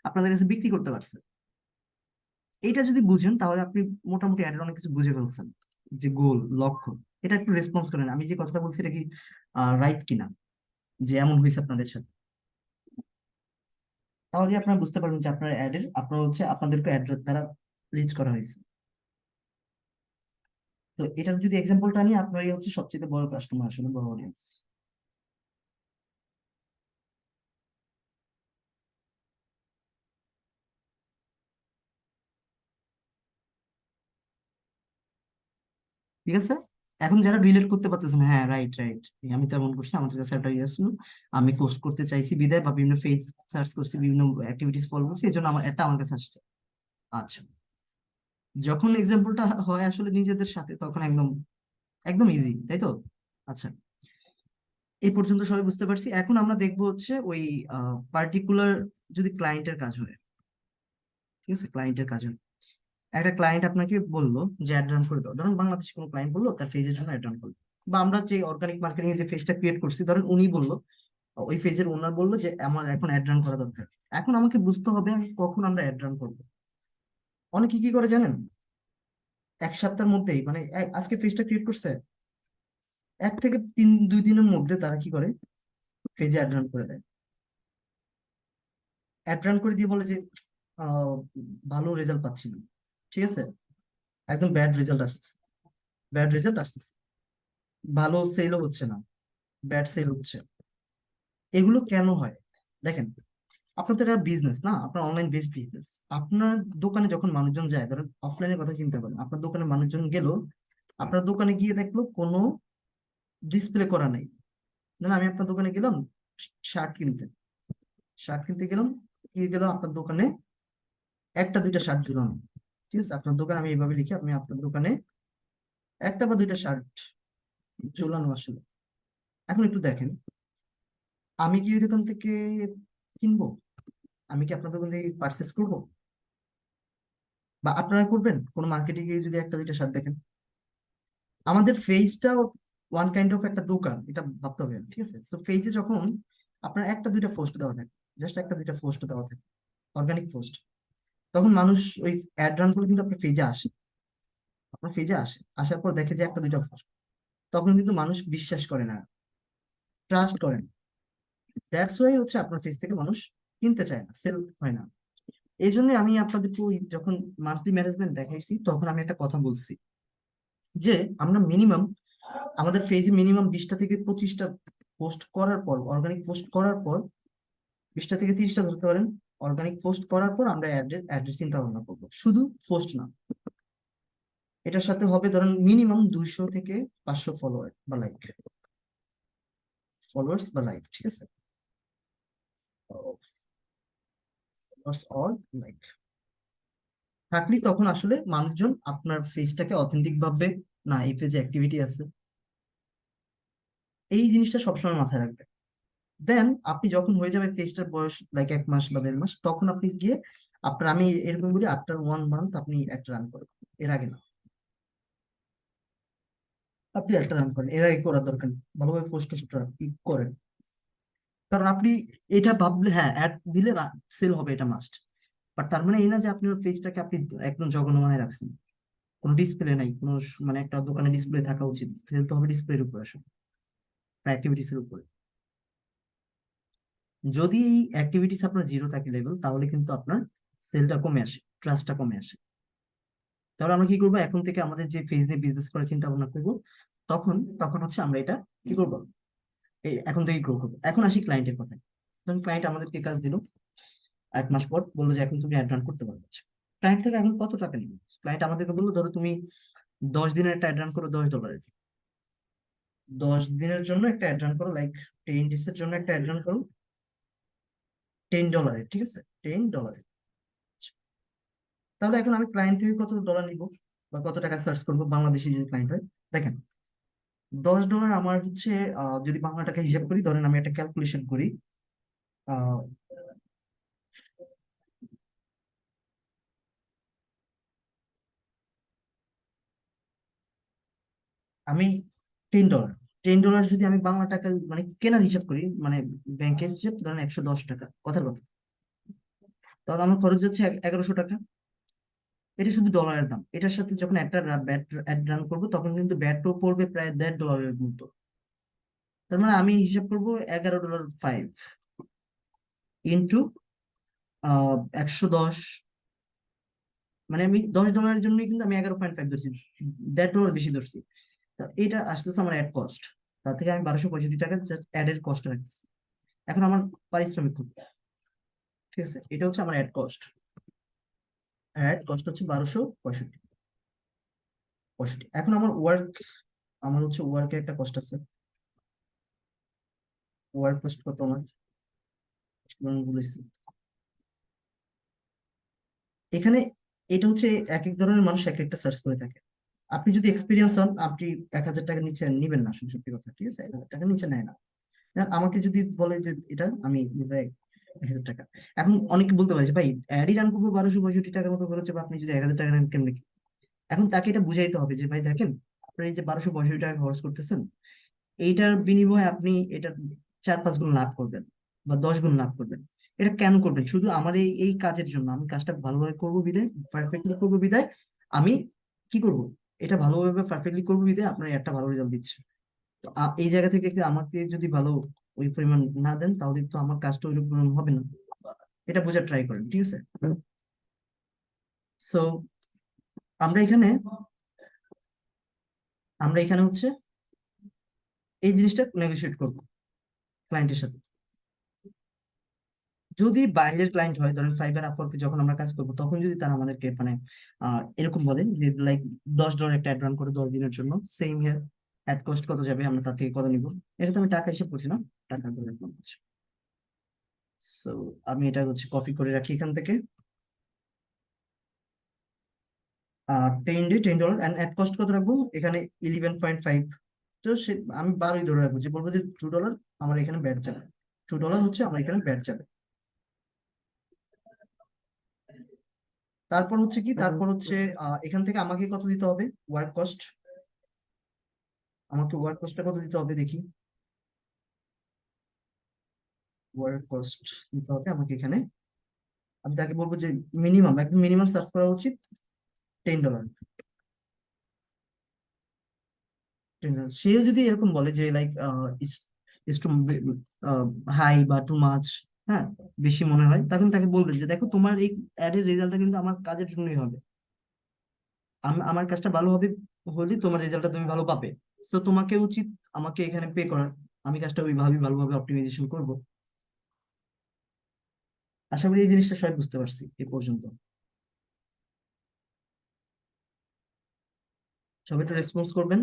আপনাদের কাছে বিক্রি করতে পারছে। এইটা যদি বুঝেন তাহলে আপনি মোটামুটি অ্যাডের অনেক কিছু বুঝে ফেলছেন, যে গোল, লক্ষ্য। এটা একটু রেসপন্স করেন, আমি যে কথাটা বলছি এটা কি রাইট কিনা, যে এমন হয়েছে আপনাদের সাথে। তাহলে আপনারা বুঝতে পারবেন যে আপনার অ্যাডের আপনার হচ্ছে আপনাদেরকে অ্যাড দ্বারা রিচ করা হয়েছে। তো এটার যদি এক্সাম্পলটা নিয়ে, আপনারই হচ্ছে সবচেয়ে বড় কাস্টমার, আসলে বড় অডিয়েন্স। ঠিক আছে, এখন যারা রিলেট করতে পারতেছেন, হ্যাঁ রাইট রাইট, আমি তেমন করছি, আমাদের কাছে একটা ইয়ে আসলো, আমি কোর্স করতে চাইছি বিদায়, বা বিভিন্ন ফেজ সার্চ করছি, বিভিন্ন অ্যাক্টিভিটিস ফলো করছি, এই জন্য আমার কাছে আসছে। আচ্ছা, যখন এক্সাম্পলটা হয় আসলে নিজেদের সাথে, তখন একদম একদম ইজি, তাই তো? আচ্ছা, এই পর্যন্ত সবাই বুঝতে পারছি। এখন আমরা দেখবো হচ্ছে ওই পার্টিকুলার, যদি ক্লায়েন্টের কাজ হয়, ঠিক আছে, ক্লায়েন্টের কাজ হয়, একটা ক্লায়েন্ট আপনাকে বললো যে অ্যাড রান করে দাও, ধরুন বাংলাদেশে কোনো ক্লায়েন্ট বললো তার ফেজের জন্য অ্যাড রান করলো, বা আমরা যে অর্গানিক মার্কেটিং এর যে ফেজটা ক্রিয়েট করছি, ধরেন উনি বললো, ওই ফেজের ওনার বললো যে আমার এখন অ্যাড রান করা দরকার। এখন আমাকে বুঝতে হবে কখন আমরা অ্যাড রান করবো। অনেকে কি করে জানেন, এক সপ্তাহের মধ্যেই, মানে আজকে ফেজটা ক্রিয়েট করছে, 1 থেকে 2 দিনের মধ্যে তারা কি করে, ফেজে অ্যাড রান করে দেয়। অ্যাড রান করে দিয়ে বলে যে আহ, ভালো রেজাল্ট পাচ্ছি না, ঠিক আছে, একদম ব্যাড রেজাল্ট আসতেছে, ব্যাড রেজাল্ট আসতেছে, ভালো সেলও হচ্ছে না, ব্যাড সেল হচ্ছে। এগুলো কেন হয়? দেখেন, আপনার তো এটা বিজনেস না, আপনার অনলাইন বেসড বিজনেস। আপনার দোকানে যখন মানুষজন যায়, ধরেন অফলাইনের কথা চিন্তা করেন, আপনার দোকানে মানুষজন গেল, আপনার দোকানে গিয়ে দেখলো কোনো ডিসপ্লে করা নাই। ধরেন আমি আপনার দোকানে গেলাম শার্ট কিনতে, শার্ট কিনতে গেলাম, কি গেলাম আপনার দোকানে, একটা দুইটা শার্ট ঝুলানো, ঠিক আছে, আপনার দোকানে আমি এইভাবে লিখি, আপনি আপনার দোকানে একটা বা দুইটা শার্ট ঝুলানো আসলে। এখন একটু দেখেন, আমি কি ওই দোকান থেকে কিনবো? আমি কি আপনার দোকান থেকে পারচেস করবো? বা আপনারা করবেন কোনো মার্কেটে গিয়ে যদি একটা দুইটা শার্ট দেখেন? আমাদের ফেজটা ওয়ান কাইন্ড অফ একটা দোকান, এটা ভাবতে হবে, ঠিক আছে। সো ফেজে যখন আপনার একটা দুইটা পোস্ট দেওয়া থাকে, জাস্ট একটা দুইটা পোস্ট দেওয়া থাকে, অর্গানিক পোস্ট, তখন মানুষ ওই অ্যাড রান করে কিন্তু আপনার ফেজে আসে, আপনার ফেজে আসে, আসার পর দেখে যে একটা দুইটা পোস্ট, তখন কিন্তু মানুষ বিশ্বাস করে না, ট্রাস্ট করে না। দ্যাটস ওয়াই হচ্ছে আপনার ফেজ থেকে মানুষ কিনতে চায় না, সেল হয় না। এই জন্য আমি আপনাদেরকে যখন মান্থলি ম্যানেজমেন্ট দেখাইছি, তখন আমি একটা কথা বলছি, যে আমরা মিনিমাম আমাদের পেজে মিনিমাম 20টা থেকে 25টা পোস্ট করার পর, অর্গানিক পোস্ট করার পর, 20টা থেকে 30টা ধরতে পারেন, অর্গানিক পোস্ট করার পর আমরা অ্যাডের চিন্তা ভাবনা করবো, শুধু পোস্ট না। এটার সাথে হবে ধরেন মিনিমাম 200 থেকে 500 ফলোয়ার্স বা লাইক, ঠিক আছে, ফলোয়ার্স অর লাইক থাকলে তখন আসলে মানুষজন আপনার ফেসটাকে অথেন্টিক ভাবে, না এই পেজে অ্যাক্টিভিটি আছে, এই জিনিসটা সবসময় মাথায় রাখবেন। দেন আপনি যখন হয়ে যাবে ফেজটার বয়স লাইক 1 মাস বা 1.5 মাস, তখন আপনি গিয়ে আপনার, আমি এরকম বলি, আফটার 1 মান্থ আপনি একটা রান করেন, এর আগে না। আপনি একটা রান করেন, এর আগে করার দরকার নেই, ভালোভাবে পোস্ট করেন। কারণ আপনি এটা ভাবলে, হ্যাঁ অ্যাড দিলে সেল হবে, এটা মাস্ট, বাট তার মানে এই না যে আপনি ওর পেজটাকে আপনি একদম জঘন্য বানায় রাখছেন, কোনো ডিসপ্লে নাই, কোনো মানে একটা দোকানে ডিসপ্লে থাকা উচিত, ফেলতে হবে ডিসপ্লের উপরে আসলে, অ্যাক্টিভিটিস এর উপরে। যদি এই অ্যাক্টিভিটিস আপনার জিরো থাকে লেভেল, তাহলে কিন্তু আপনার সেলটা কমে আসে, ট্রাস্টটা কমে আসে। তাহলে আমরা কি করবো, এখন থেকে আমাদের যে ফেজ নিয়ে বিজনেস করার চিন্তা ভাবনা করবো, তখন তখন হচ্ছে আমরা এটা কি করবো, এই এখন থেকে গ্রো করবো। এখন আসি ক্লায়েন্টের কথায়। তখন ক্লায়েন্ট আমাদেরকে কাজ দিল, 1 মাস পর বললো যে এখন তুমি অ্যাড রান করতে পারবে। ক্লায়েন্ট থেকে এখন কত টাকা নিবে? ক্লায়েন্ট আমাদেরকে বললো, ধরো তুমি 10 দিনের একটা অ্যাড রান করো, $10, 10 দিনের জন্য একটা অ্যাড রান করো, লাইক 10 days এর জন্য একটা অ্যাড রান করো, $10, ঠিক আছে, $10। তাহলে এখন আমি ক্লায়েন্ট থেকে কত ডলার নিব, বা কত টাকা সার্চ করবো, বাংলাদেশি যদি ক্লায়েন্ট হয়, দেখেন, $10 আমার হচ্ছে, যদি বাংলা টাকা হিসাব করি, ধরেন আমি একটা ক্যালকুলেশন করি, আহ, আমি $10, $10 যদি আমি বাংলা টাকা মানে কেনার হিসাব করি, মানে ব্যাংকের হিসাব ধরেন 110 টাকা, কথার কথা, তাহলে আমার খরচ যাচ্ছে 1100 টাকা। এটা শুধু ডলারের দাম। এটার সাথে যখন একটা ব্যাট অ্যাড রান করবো তখন কিন্তু ব্যাটও পড়বে প্রায় $1.5 মতো। তার মানে আমি হিসাব করবো $11.5 ইন্টু 110, মানে আমি $10 জন্যই কিন্তু আমি 11.5 ধরছি, $1.5 বেশি ধরছি। তা এটা আসতেছে আমার অ্যাড কস্ট। তার থেকে আমি 1265 টাকা জাস্ট অ্যাড এর কস্ট রাখতেছি। এখন আমার পারিশ্রমিক কত? ঠিক আছে, এটা হচ্ছে আমার অ্যাড কস্ট হচ্ছে 1265। এখন আমার আমার হচ্ছে ওয়ার্কের একটা কস্ট আছে। ওয়ার্ক কস্ট কত আমার বলেছি এখানে। এটা হচ্ছে এক এক ধরনের মানুষ এক একটা সার্চ করে থাকে। আপনি যদি এক্সপিরিয়েন্স হন, আপনি 1000 টাকা নিচে নিবেন না, আসলে সত্যি কথা, ঠিক আছে, 1000 টাকা নিচে নেয় না। আর আমাকে যদি বলে যে এটা আমি নিবো 1000 টাকা, এখন অনেকে বলতে পারে যে ভাই অ্যাডই রান করবো 1265 টাকার মতো খরচ হবে, আপনি যদি 1000 টাকা নেন কেমনে কি? এখন তাকে এটা বুঝাইতে হবে যে ভাই দেখেন, আপনি এই যে 1265 টাকা খরচ করতেছেন, এইটার বিনিময়ে আপনি এটা 4-5 গুণ লাভ করবেন বা 10 গুণ লাভ করবেন। এটা কেন করবেন? শুধু আমার এই এই কাজের জন্য, আমি কাজটা ভালোভাবে করবো বিদায়, পারফেক্টলি করবো বিদায় আমি কি করব, এটা ভালোভাবে পারফেক্টলি করবো বিদায় আপনার একটা ভালো রেজাল্ট দিচ্ছে। তো এই জায়গা থেকে কি আমাকে যদি ভালো ওই পরিমাণ না দেন, তাহলে তো আমার কাজটা ওই পরিমাণ হবে না। এটা বোঝার ট্রাই করেন, ঠিক আছে? সো আমরা এখানে আমরা এখানে হচ্ছে এই জিনিসটা নেগোশিয়েট করবো ক্লায়েন্টের সাথে। যদি বাইরের ক্লায়েন্ট হয়, ধরেন ফাইবার আপওয়ার্কে যখন আমরা কাজ করবো, তখন যদি তারা আমাদেরকে মানে এরকম বলেন যে লাইক $10 একটা অ্যাড রান করে 10 দিনের জন্য, সেম হিয়ার অ্যাড কস্ট কত যাবে, আমরা তার থেকে কত নিব। এটা তো আমি টাকা হিসেব করছি না, টাকা করে রাখলাম হচ্ছে। সো আমি এটা হচ্ছে কপি করে রাখি এখান থেকে। 10 ডে $10 অ্যান্ড অ্যাড কস্ট কত রাখবো এখানে? 11.5। তো সে আমি 12ই ধরে রাখবো, যে বলবো যে $2 আমার এখানে ব্যাট যাবে, $2 হচ্ছে আমার এখানে ব্যাট যাবে। তারপর হচ্ছে কি, তারপর হচ্ছে এখান থেকে আমাকে কত দিতে হবে ওয়ার্ক কস্ট? আমাকে ওয়ার্ক কস্টটা কত দিতে হবে দেখি। ওয়ার্ক কস্ট দিতে হবে আমাকে এখানে। আমি তাকে বলবো যে মিনিমাম, একদম মিনিমাম সার্চ করা উচিত $10। সে যদি এরকম বলে যে লাইক ইস টু হাই বা টু মাচ, হ্যাঁ, বেশি মনে হয়, তখন তাকে বলবেন যে দেখো তোমার এই অ্যাডের রেজাল্টটা কিন্তু আমার কাজের জন্যই হবে। আমার কাজটা ভালো হবে হলে তোমার রেজাল্টটা তুমি ভালো পাবে। সো তোমাকে উচিত আমাকে এখানে পে করার। আমি কাজটা ওইভাবে ভালোভাবে অপটিমাইজেশন করব। আশা করি এই জিনিসটা সবাই বুঝতে পারছি এ পর্যন্ত। সবাই একটু রেসপন্স করবেন।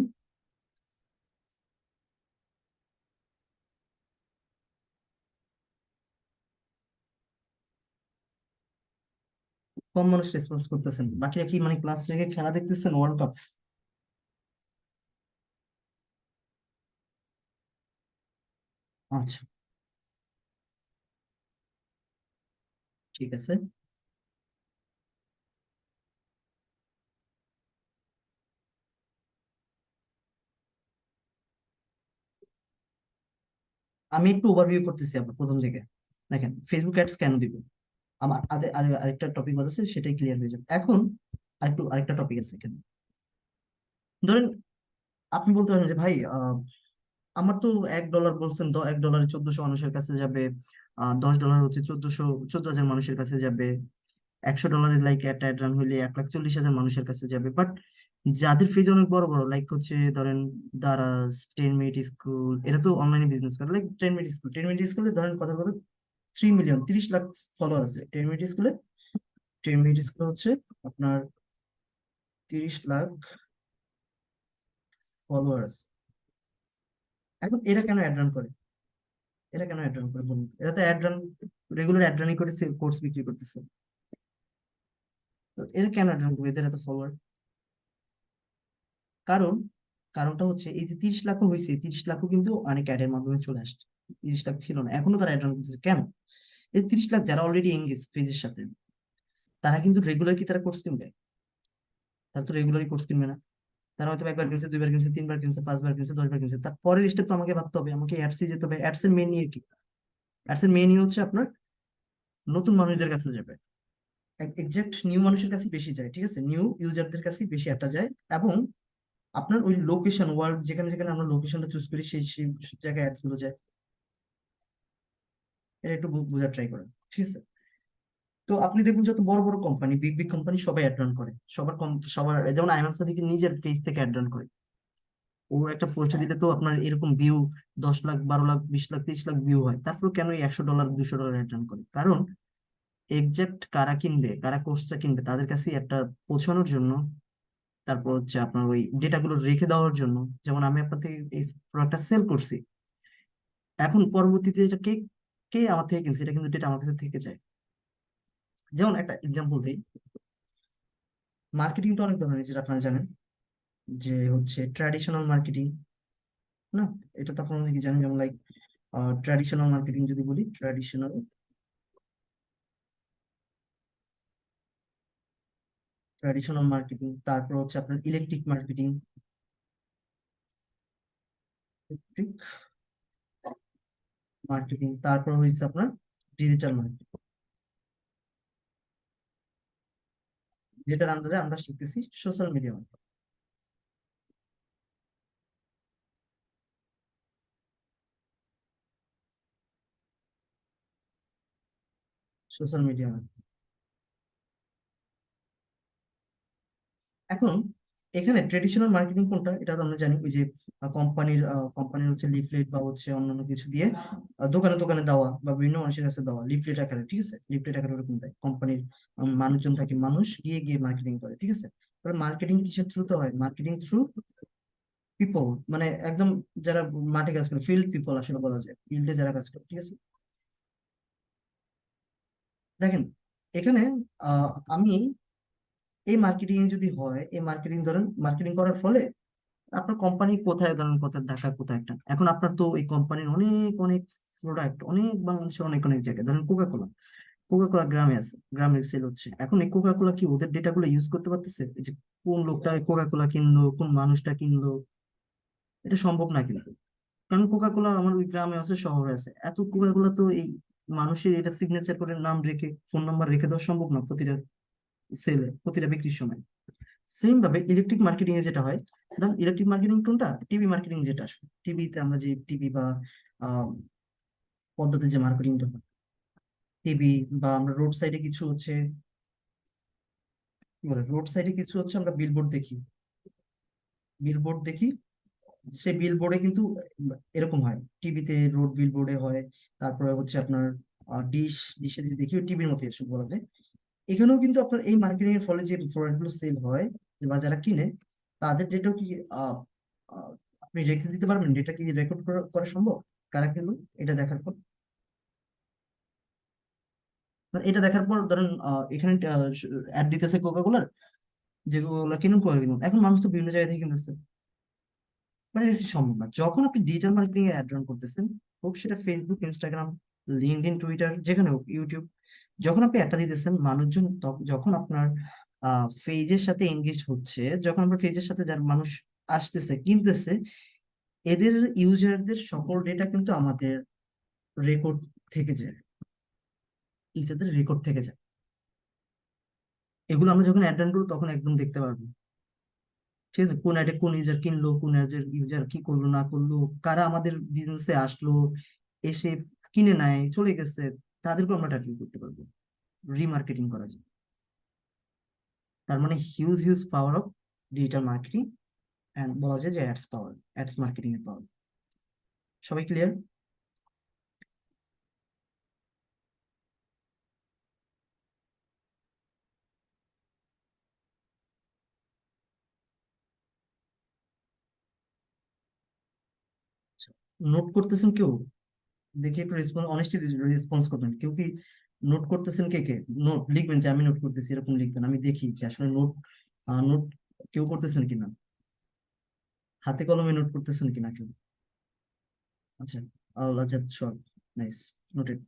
কম মানুষ রেসপন্স করতেছেন, বাকিরা কি মানে ক্লাস রেখে খেলা দেখতেছেন ওয়ার্ল্ড কাপ? আচ্ছা, ঠিক আছে। আমি একটু ওভারভিউ করতেছি আপনার প্রথম থেকে। দেখেন ফেসবুক অ্যাডস কেন দিব, আমার আরেকটা টপিক আছে, সেটাই ক্লিয়ার হয়ে যাবে এখন। আরেকটা টপিক আছে এখানে। ধরেন আপনি বলতে পারেন যে ভাই আমার তো $1 বলছেন, তো $1 1400 মানুষের কাছে যাবে, $10 হচ্ছে 14,000 মানুষের কাছে যাবে, $100 লাইক একটা অ্যাড রান হইলে 1,40,000 মানুষের কাছে যাবে। বাট যাদের ফিজ অনেক বড় বড়, লাইক হচ্ছে ধরেন দারাজ, 10 মিনিট স্কুল, এরা তো অনলাইনে বিজনেস করে, লাইক 10 মিনিট স্কুলে ধরেন কথার কথা 3 মিলিয়ন, 30 লাখ ফলোয়ার আছে 10 মিনিট স্কুলে। 10 মিনিট স্কুল হচ্ছে আপনার 30 লাখ ফলোয়ার আছে। এখন এরা কেন অ্যাড রান করে? এরা কেন অ্যাড রান করে বলুন তো? এরা তো অ্যাড রান, রেগুলার অ্যাড রানই করে কোর্স বিক্রি করতেছে। তো এরা কেন অ্যাড রান করবে? এদের এত ফলোয়ার। কারণ কারণটা হচ্ছে এই যে 30 লাখও হয়েছে, 30 লাখও কিন্তু অনেক অ্যাডের মাধ্যমে চলে আসছে। 30 লাখ ছিল না, এখনো তারা অ্যাড রান করতেছে কেন? এই 30 লাখ যারা অলরেডি এঙ্গেজ পেজের সাথে, তারা কিন্তু রেগুলার কি তারা কোর্স কিনবে? তারা তো রেগুলারই কোর্স কিনবে না। তারা হয়তো একবার কিনছে, দুইবার কিনছে, তিনবার কিনছে, পাঁচবার কিনছে, 10বার কিনছে। তার পরের স্টেপ তো আমাকে ভাবতে হবে, আমাকে অ্যাডসে যেতে হবে। অ্যাডস এর মেন কি? অ্যাডস এর মেন হচ্ছে আপনার নতুন মানুষদের কাছে যাবে, এক্সাক্ট নিউ মানুষের কাছে বেশি যায়, ঠিক আছে, নিউ ইউজারদের কাছে বেশি একটা যায়। এবং আপনার ওই লোকেশন, ওয়ার্ল্ড যেখানে যেখানে আমরা লোকেশনটা চুজ করি, সেই সেই জায়গায় অ্যাডস গুলো যায়। এটা একটু বোঝার ট্রাই করেন, ঠিক আছে? তো আপনি দেখুন যত বড় বড় কোম্পানি, বিগ বিগ কোম্পানি, সবাই অ্যাড রান করে। সবার যেমন আইমান সাদিক নিজের ফেস থেকে অ্যাড রান করে। ও একটা পোস্ট দিলে তো আপনার এরকম ভিউ 10 লাখ, 12 লাখ, 20 লাখ, 30 লাখ ভিউ হয়। তারপর কেন এই $100, $200 অ্যাড রান করে? কারণ এক্সাক্ট কারা কিনবে, কারা কোর্সটা কিনবে, তাদের কাছে একটা পৌঁছানোর জন্য। তারপর হচ্ছে আপনার ওই ডেটাগুলো রেখে দেওয়ার জন্য। যেমন আমি আপনার থেকে এই প্রোডাক্টটা সেল করছি, এখন পরবর্তীতে এটা কে কে আমার থেকে কিনছে, এটা কিন্তু ডেটা আমার কাছে থেকে যায়। যেমন একটা এক্সাম্পল দিই, মার্কেটিং তো অনেক ধরনের, যেটা আপনারা জানেন, যে হচ্ছে ট্র্যাডিশনাল মার্কেটিং, না? এটা তো আপনারা কি জানেন, যেমন লাইক ট্র্যাডিশনাল মার্কেটিং যদি বলি, ট্র্যাডিশনাল ট্র্যাডিশনাল মার্কেটিং, তারপর হচ্ছে আপনার ইলেকট্রিক মার্কেটিং, ইলেকট্রিক মার্কেটিং, তারপর হচ্ছে আপনার ডিজিটাল মার্কেটিং, যেটার আন্ডারে আমরা শিখতেছি social media marketing. Social media marketing. এখন এখানে ট্রেডিশনাল মার্কেটিং কোনটা, এটা তো আমরা জানি, ওই যে কোম্পানির হচ্ছে লিফলেট বা হচ্ছে অন্যান্য কিছু দিয়ে দোকানে দোকানে দেওয়া বা বিভিন্ন মানুষের কাছে দেওয়া লিফলেট আকারে, ঠিক আছে? লিফলেট আকারে ওরকম দেয় কোম্পানির মানুষজন থাকে, মানুষ গিয়ে গিয়ে মার্কেটিং করে, ঠিক আছে? তবে মার্কেটিং কিসের থ্রুতে হয়? মার্কেটিং থ্রু পিপল, মানে একদম যারা মাঠে কাজ করে, ফিল্ড পিপল আসলে বলা যায়, ফিল্ডে যারা কাজ করে, ঠিক আছে? দেখেন এখানে আমি এই মার্কেটিং যদি হয়, এই মার্কেটিং ধরেন মার্কেটিং করার ফলে আপনার কোম্পানি কোথায়, ধরেন কোথায়, ঢাকা কোথায় একটা, এখন আপনার তো এই কোম্পানির অনেক অনেক প্রোডাক্ট অনেক বাংলাদেশের অনেক অনেক জায়গায়, ধরেন কোকা কোলা, কোকা কোলা গ্রামে আছে, গ্রামে সেল হচ্ছে। এখন এই কোকা কোলা কি ওদের ডেটা গুলো ইউজ করতে পারতেছে? এই যে কোন লোকটা কোকা কোলা কিনলো, কোন মানুষটা কিনলো, এটা সম্ভব না কিন্তু। কারণ কোকা কোলা আমার ওই গ্রামে আছে, শহরে আছে, এত কোকা কোলা তো এই মানুষের এটা সিগনেচার করে নাম রেখে ফোন নাম্বার রেখে দেওয়া সম্ভব না প্রতিটা সেলে, প্রতিটা বিক্রির সময়। সেম ভাবে ইলেকট্রিক মার্কেটিং এ যেটা হয়, ধরুন ইলেকট্রিক মার্কেটিং কোনটা, টিভি মার্কেটিং, যেটা আসলে টিভিতে আমরা যে টিভি বা আহ, পদ্ধতি যে মার্কেটিংটা হয়, টিভি, বা আমরা রোড সাইডে কিছু হচ্ছে, কি বলে, রোড সাইডে কিছু হচ্ছে আমরা বিলবোর্ড দেখি, বিলবোর্ড দেখি, সেই বিলবোর্ডে কিন্তু এরকম হয়, টিভিতে রোড বিলবোর্ডে হয়। তারপরে হচ্ছে আপনার ডিশ, ডিশে যে দেখি টিভির মতো এসব বলা যায়। এখানেও কিন্তু আপনার এই মার্কেটিং এর ফলে যে প্রোডাক্ট গুলো সেল হয়, যে বা যারা কিনে, তাদের ডেটাও কি আহ, আহ, আপনি রেখে দিতে পারবেন? ডেটা কি রেকর্ড করা করা সম্ভব? কারা কিনলো এটা দেখার পর, মানে এটা দেখার পর ধরেন এখানে অ্যাড দিতেছে কোকা কোলার, যে কোকা কোলা কিনুন, কোকা কিনুন, এখন মানুষ তো বিভিন্ন জায়গা থেকে কিনতেছে। মানে এটা কি সম্ভব না? যখন আপনি ডিজিটাল মার্কেটিং এ অ্যাড রান করতেছেন, হোক সেটা ফেসবুক, ইনস্টাগ্রাম, লিঙ্কডইন, টুইটার, যেখানে হোক, ইউটিউব, যখন আপনি অ্যাডটা দিতেছেন, মানুষজন যখন আপনার পেজের সাথে এঙ্গেজ হচ্ছে, যখন আপনার পেজের সাথে যার মানুষ আসতেছে, কিনতেছে, এদের ইউজারদের সকল ডেটা কিন্তু আমাদের রেকর্ড থেকে যায়, ইউজারদের রেকর্ড থেকে যায়। এগুলো আমরা যখন অ্যাড রান করবো তখন একদম দেখতে পারবো, ঠিক আছে, কোন অ্যাডে কোন ইউজার কিনলো, কোন ইউজার কি করলো না করলো, কারা আমাদের বিজনেসে আসলো, এসে কিনে নেয়, চলে গেছে, তাদেরকে আমরা টার্গেট করতে পারবো, রিমার্কেটিং করা যায়। তার মানে huge huge power of digital marketing, and বলা যায় যে অ্যাডস পাওয়ার, অ্যাডস মার্কেটিং এর পাওয়ার। সবাই ক্লিয়ার? নোট করতেছেন কেউ? দেখি একটু রেসপন্স, অনেস্টি রেসপন্স করবেন। কেউ কি নোট করতেছেন? কে কে নোট লিখবেন যে আমি নোট করতেছি, এরকম লিখবেন, আমি দেখি যে আসলে নোট নোট কেউ করতেছেন কিনা, হাতে কলমে নোট করতেছেন কিনা কেউ। আচ্ছা, আল্লাহ জাদ সব, নাইস, নোটেড।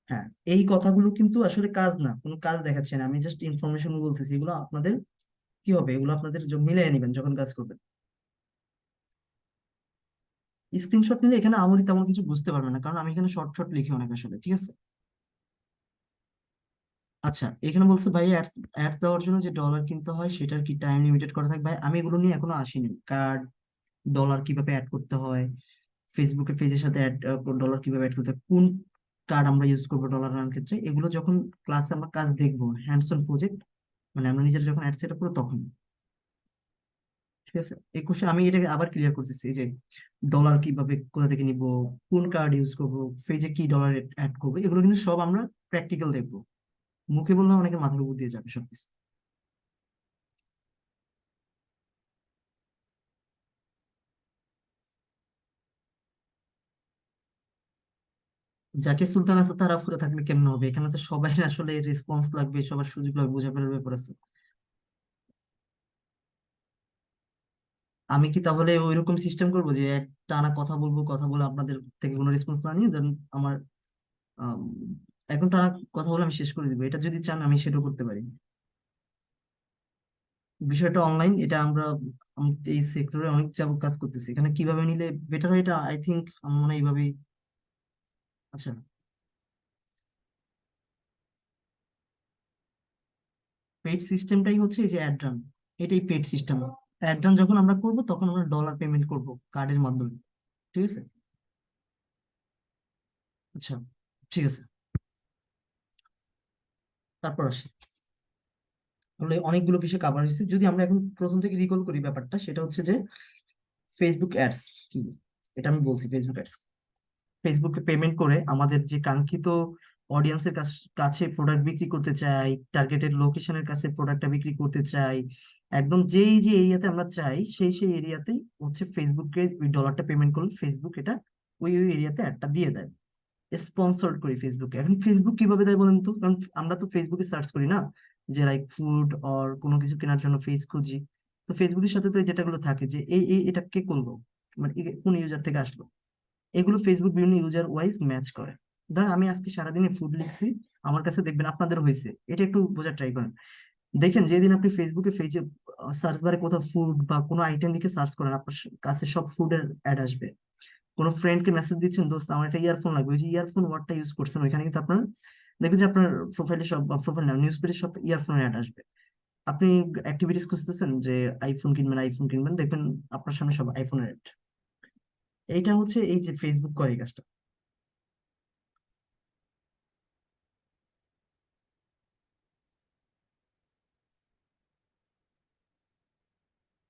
হ্যাঁ, এই কথাগুলো কিন্তু আসলে কাজ না, কোনো কাজ দেখাচ্ছে না, আমি জাস্ট ইনফরমেশন বলতেছি, এগুলো আপনাদের কি হবে, এগুলো আপনাদের মিলিয়ে নেবেন যখন কাজ করবেন। স্ক্রিনশট নিলে এখানে আমরি তেমন কিছু বুঝতে পারবে না, কারণ আমি এখানে শর্ট শর্ট লিখি অনেক আসলে, ঠিক আছে। আচ্ছা, এখানে বলছে ভাই অ্যাডস অ্যাডস দেওয়ার জন্য যে ডলার কিনতে হয় সেটার কি টাইম লিমিটেড করা থাকবে? ভাই আমি এগুলো নিয়ে এখনো আসিনি। কার্ড, ডলার কিভাবে অ্যাড করতে হয়, ফেসবুকে পেজের সাথে অ্যাড, ডলার কিভাবে অ্যাড করতে হয়, কোন কার্ড আমরা ইউজ করবো ডলার আনার ক্ষেত্রে, এগুলো যখন ক্লাসে আমরা কাজ দেখবো, হ্যান্ডস অন প্রজেক্ট, মানে আমরা নিজেরা যখন অ্যাড সেট করবো তখন, ঠিক আছে। এই কোশ্চেন আমি এটাকে আবার ক্লিয়ার করতেছি, এই যে ডলার কিভাবে কোথা থেকে নিব, কোন কার্ড ইউজ করবো, পেজে কি ডলার অ্যাড করবো, এগুলো কিন্তু সব আমরা প্র্যাকটিক্যাল দেখবো। মুখে বললে অনেকের মাথার উপর দিয়ে যাবে সবকিছু। যাকে সুলতানা তো তারা ফুরে থাকলে কেমন হবে, এখানে তো সবাই আসলে রেসপন্স লাগবে, সবার সুযোগ লাগবে, বোঝা ফেলার ব্যাপার আছে। আমি কি তাহলে ওইরকম সিস্টেম করবো যে এক টানা কথা বলবো, কথা বলে আপনাদের থেকে কোনো রেসপন্স না নিয়ে দেন আমার আম, এখন টানা কথা বলে আমি শেষ করে দিবো, এটা যদি চান আমি সেটাও করতে পারি। বিষয়টা অনলাইন, এটা আমরা, আমি এই সেক্টরে অনেক যাবত কাজ করতেছি, এখানে কিভাবে নিলে বেটার হয় এটা আই থিঙ্ক আমার মনে হয় এইভাবেই। আচ্ছা, পেড সিস্টেমটাই হচ্ছে এই যে অ্যাড রান, এটাই পেড সিস্টেম। অ্যাড রান যখন আমরা করব তখন আমরা ডলার পেমেন্ট করব কার্ডের মাধ্যমে, ঠিক আছে। আচ্ছা, ঠিক আছে। তারপর আসি, তাহলে অনেকগুলো বিষয় কাভার হয়েছে, যদি আমরা এখন প্রথম থেকে রিকল করি ব্যাপারটা, সেটা হচ্ছে যে ফেসবুক অ্যাডস কি, এটা আমি বলছি ফেসবুক অ্যাডস। ফেসবুকে পেমেন্ট করে আমাদের যে কাঙ্ক্ষিত অডিয়েন্সের কাছে প্রোডাক্ট বিক্রি করতে চাই, টার্গেটেড লোকেশনের কাছে প্রোডাক্টটা বিক্রি করতে চাই, একদম যেই যে এরিয়াতে আমরা চাই সেই সেই এরিয়াতেই হচ্ছে ফেসবুকে ওই ডলারটা পেমেন্ট করলে ফেসবুক এটা ওই ওই এরিয়াতে অ্যাডটা দিয়ে দেয়। স্পন্সর্ড করি ফেসবুকে। এখন ফেসবুক কিভাবে দেয় বলেন তো, কারণ আমরা তো ফেসবুকে সার্চ করি না, যে লাইক ফুড অর কোনো কিছু কেনার জন্য ফেস খুঁজি, তো ফেসবুকের সাথে তো এই ডেটাগুলো থাকে যে এই এই এটা কে করলো, মানে কোন ইউজার থেকে আসলো, এগুলো ফেসবুক বিভিন্ন ইউজার ওয়াইজ ম্যাচ করে। ধরেন আমি আজকে সারাদিনে ফুড লিখছি, আমার কাছে দেখবেন আপনাদের হয়েছে, এটা একটু বোঝার ট্রাই করেন। দেখেন যেদিন আপনি ফেসবুকে পেজে সার্চ বারে কোথাও ফুড বা কোনো আইটেম লিখে সার্চ করেন, আপনার কাছে সব ফুডের অ্যাড আসবে। কোনো ফ্রেন্ডকে মেসেজ দিচ্ছেন, দোস্ত আমার একটা ইয়ারফোন লাগবে, ওই যে ইয়ারফোন ওয়ার্ডটা ইউজ করছেন ওইখানে কিন্তু আপনার দেখবেন যে আপনার প্রোফাইলে সব, প্রোফাইল না নিউজ পেজে সব ইয়ারফোনের অ্যাড আসবে। আপনি অ্যাক্টিভিটিস খুঁজতেছেন যে আইফোন কিনবেন, আইফোন কিনবেন, দেখবেন আপনার সামনে সব আইফোনের অ্যাড। এইটা হচ্ছে এই যে ফেসবুক করে এই কাজটা।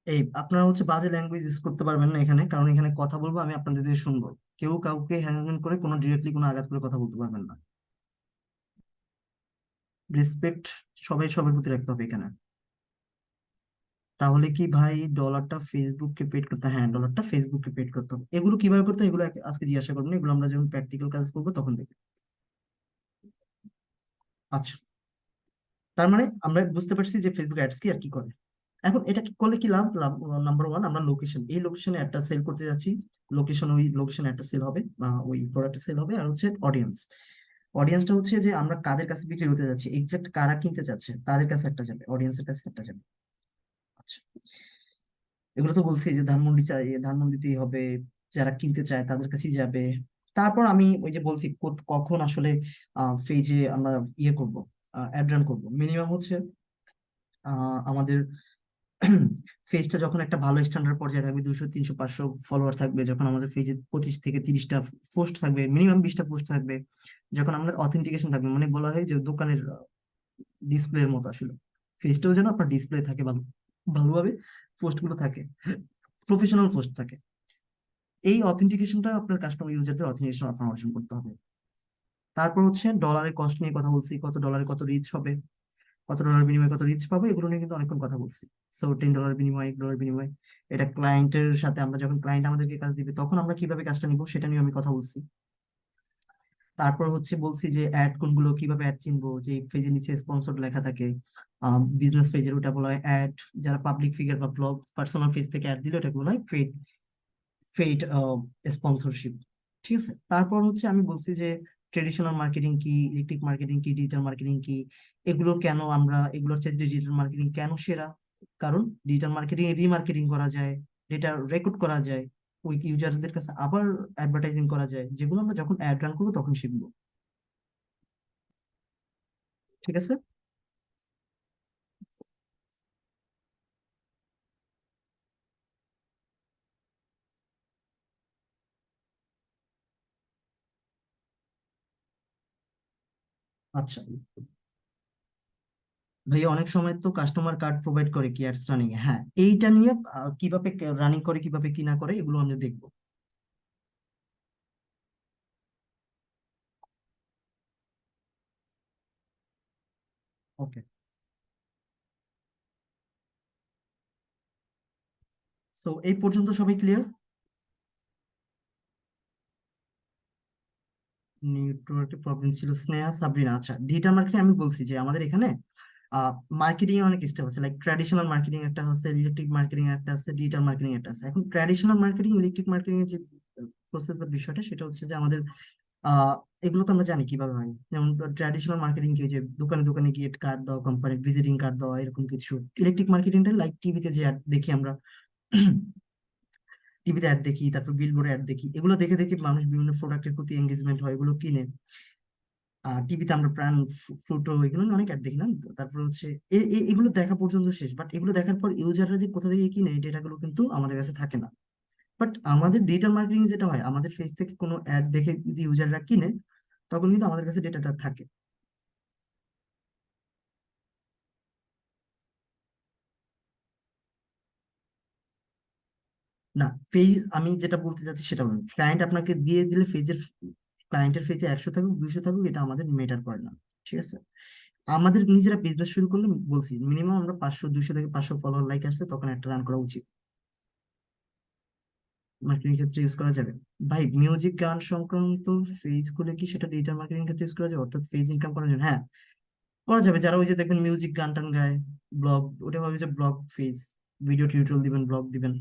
এই আপনারা হচ্ছে বাজে ল্যাঙ্গুয়েজ ইউজ করতে পারবেন না এখানে, কারণ এখানে কথা বলবো আমি, আপনাদের দিয়ে শুনবো। কেউ কাউকে হ্যারাসমেন্ট করে কোনো ডিরেক্টলি কোনো আঘাত করে কথা বলতে পারবেন না। রেসপেক্ট সবাই সবার প্রতি রাখতে হবে এখানে। তাহলে কি ভাই ডলারটা ফেসবুককে পেড করতে, হ্যাঁ ডলারটা ফেসবুককে পেড করতে হবে, এগুলো কিভাবে করতে হয় এগুলো আজকে জিজ্ঞাসা করবেন, এগুলো আমরা যখন প্র্যাকটিক্যাল কাজ করবো তখন দেখবো। আচ্ছা, তার মানে আমরা বুঝতে পারছি যে ফেসবুক অ্যাডস কি আর কি করে। এখন এটা কি করলে কি লাভ, লাভ নাম্বার ওয়ান, আমরা লোকেশন, এই লোকেশনে একটা সেল করতে যাচ্ছি, লোকেশন, ওই লোকেশনে একটা সেল হবে বা ওই প্রোডাক্টটা সেল হবে। আর হচ্ছে অডিয়েন্স, অডিয়েন্সটা হচ্ছে যে আমরা কাদের কাছে বিক্রি হতে যাচ্ছি, এক্সাক্ট কারা কিনতে চাচ্ছে তাদের কাছে একটা যাবে, অডিয়েন্সের কাছে একটা যাবে। আচ্ছা, এগুলো তো বলছি যে ধানমন্ডি চাই, ধানমন্ডিতেই হবে, যারা কিনতে চায় তাদের কাছেই যাবে। তারপর আমি ওই যে বলছি কখন আসলে পেজে আমরা ইয়ে করব, অ্যাড রান করবো, মিনিমাম হচ্ছে আমাদের পেজটা যখন একটা ভালো স্ট্যান্ডার্ড পর্যায়ে থাকবে, 200 300 500 ফলোয়ার থাকবে, যখন আমাদের পেজে 25 থেকে 30টা পোস্ট থাকবে, মিনিমাম 20টা পোস্ট থাকবে, যখন আমাদের অথেন্টিকেশন থাকবে, মানে বলা হয় যে দোকানের ডিসপ্লের মতো আসলে পেজটাও যেন আপনার ডিসপ্লে থাকে ভালো, ভালোভাবে পোস্ট গুলো থাকে, প্রফেশনাল পোস্ট থাকে। এই অথেন্টিকেশনটা আপনার কাস্টমার ইউজারদের অথেন্টিকেশন আপনার অর্জন করতে হবে। তারপর হচ্ছে ডলারের কস্ট নিয়ে কথা বলছি, কত ডলারে কত রিচ হবে, কত ডলার বিনিময়ে কত রিচ পাবো, এগুলো নিয়ে কিন্তু অনেকক্ষণ কথা বলছি। সো $10 বিনিময়, $1 বিনিময়, এটা ক্লায়েন্টের সাথে আমরা যখন ক্লায়েন্ট আমাদেরকে কাজ দিবে তখন আমরা কিভাবে কাজটা নিব সেটা নিয়ে আমি কথা বলছি। তারপর হচ্ছে বলছি যে অ্যাড কোনগুলো, কিভাবে অ্যাড চিনবো, যে পেজের নিচে স্পন্সর লেখা থাকে, বিজনেস পেজের ওটা বলা হয় অ্যাড, যারা পাবলিক ফিগার বা ব্লগ পার্সোনাল পেজ থেকে অ্যাড দিলে ওটাকে বলা হয় পেইড, পেইড স্পন্সরশিপ, ঠিক আছে। তারপর হচ্ছে আমি বলছি যে ট্রেডিশনাল মার্কেটিং কি, ইলেকট্রিক মার্কেটিং কি, ডিজিটাল মার্কেটিং কি, এগুলো কেন আমরা, এগুলোর চাইতে ডিজিটাল মার্কেটিং কেন সেরা, কারণ ডিজিটাল মার্কেটিং এ রিমার্কেটিং করা যায়, ডেটা রেকর্ড করা যায়, ওই ইউজারদের কাছে আবার অ্যাডভার্টাইজিং করা যায়, যেগুলো আমরা যখন অ্যাড রান করবো তখন শিখবো। ঠিক আছে। আচ্ছা ভাই, অনেক সময় তো কাস্টমার কার্ড প্রোভাইড করে কি অ্যাডস রানিং এ, হ্যাঁ এইটা নিয়ে কিভাবে রানিং করে কিভাবে কি না করে এগুলো আমরা দেখবো। ওকে, সো এই পর্যন্ত সবাই ক্লিয়ার? নেটওয়ার্কের প্রবলেম ছিল, স্নেহা সাবরিনা। আচ্ছা, ডিজিটাল মার্কেটিং আমি বলছি যে আমাদের এখানে মার্কেটিং এর অনেক স্টেপ আছে, লাইক ট্র্যাডিশনাল মার্কেটিং একটা আছে, ইলেকট্রিক মার্কেটিং একটা আছে, ডিজিটাল মার্কেটিং একটা আছে। এখন ট্র্যাডিশনাল মার্কেটিং, ইলেকট্রিক মার্কেটিং এর যে প্রসেস বা বিষয়টা, সেটা হচ্ছে যে আমাদের আহ এগুলো তো আমরা জানি কিভাবে হয়। যেমন ট্র্যাডিশনাল মার্কেটিং কি, যে দোকানে দোকানে গিয়ে কার্ড দেওয়া, কোম্পানির ভিজিটিং কার্ড দেওয়া, এরকম কিছু। ইলেকট্রিক মার্কেটিংটা লাইক টিভিতে যে অ্যাড দেখি আমরা, টিভিতে অ্যাড দেখি, তারপর বিলবোর্ডে অ্যাড দেখি, এগুলো দেখে দেখে মানুষ বিভিন্ন প্রোডাক্টের প্রতি এঙ্গেজমেন্ট হয়, এগুলো কিনে। টিভিতে আমরা প্রাণ, ফ্লুটো, এগুলো নিয়ে অনেক অ্যাড দেখি না? তো তারপর হচ্ছে এগুলো দেখা পর্যন্ত শেষ, বাট এগুলো দেখার পর ইউজাররা যে কোথা থেকে কিনে এই ডেটাগুলো কিন্তু আমাদের কাছে থাকে না। বাট আমাদের ডিজিটাল মার্কেটিং যেটা হয়, আমাদের ফেস থেকে কোনো অ্যাড দেখে যদি ইউজাররা কিনে, তখন কিন্তু আমাদের কাছে ডেটাটা থাকে। না, ফেজ আমি যেটা বলতে চাচ্ছি সেটা বলুন, ক্লায়েন্ট আপনাকে দিয়ে দিলে ফেজের, ক্লায়েন্টের ফেজে 100 থাকুক 200 থাকুক, এটা আমাদের মেটার করে না। ঠিক আছে। আমাদের নিজেরা বিজনেস শুরু করলে বলছি মিনিমাম আমরা 500, 200 থেকে 500 ফলোয়ার লাইক আসলে তখন একটা রান করা উচিত। মার্কেটিং ক্ষেত্রে ইউজ করা যাবে। ভাই মিউজিক গান সংক্রান্ত ফেজ খুলে কি সেটা ডিজিটাল মার্কেটিং ক্ষেত্রে ইউজ করা যাবে, অর্থাৎ ফেজ ইনকাম করার জন্য? হ্যাঁ, করা যাবে। যারা ওই যে দেখবেন মিউজিক গান টান গায়, ব্লগ, ওটা ভাবে যে ব্লগ ফেজ, ভিডিও টিউটোরিয়াল দিবেন, ব্লগ দিবেন,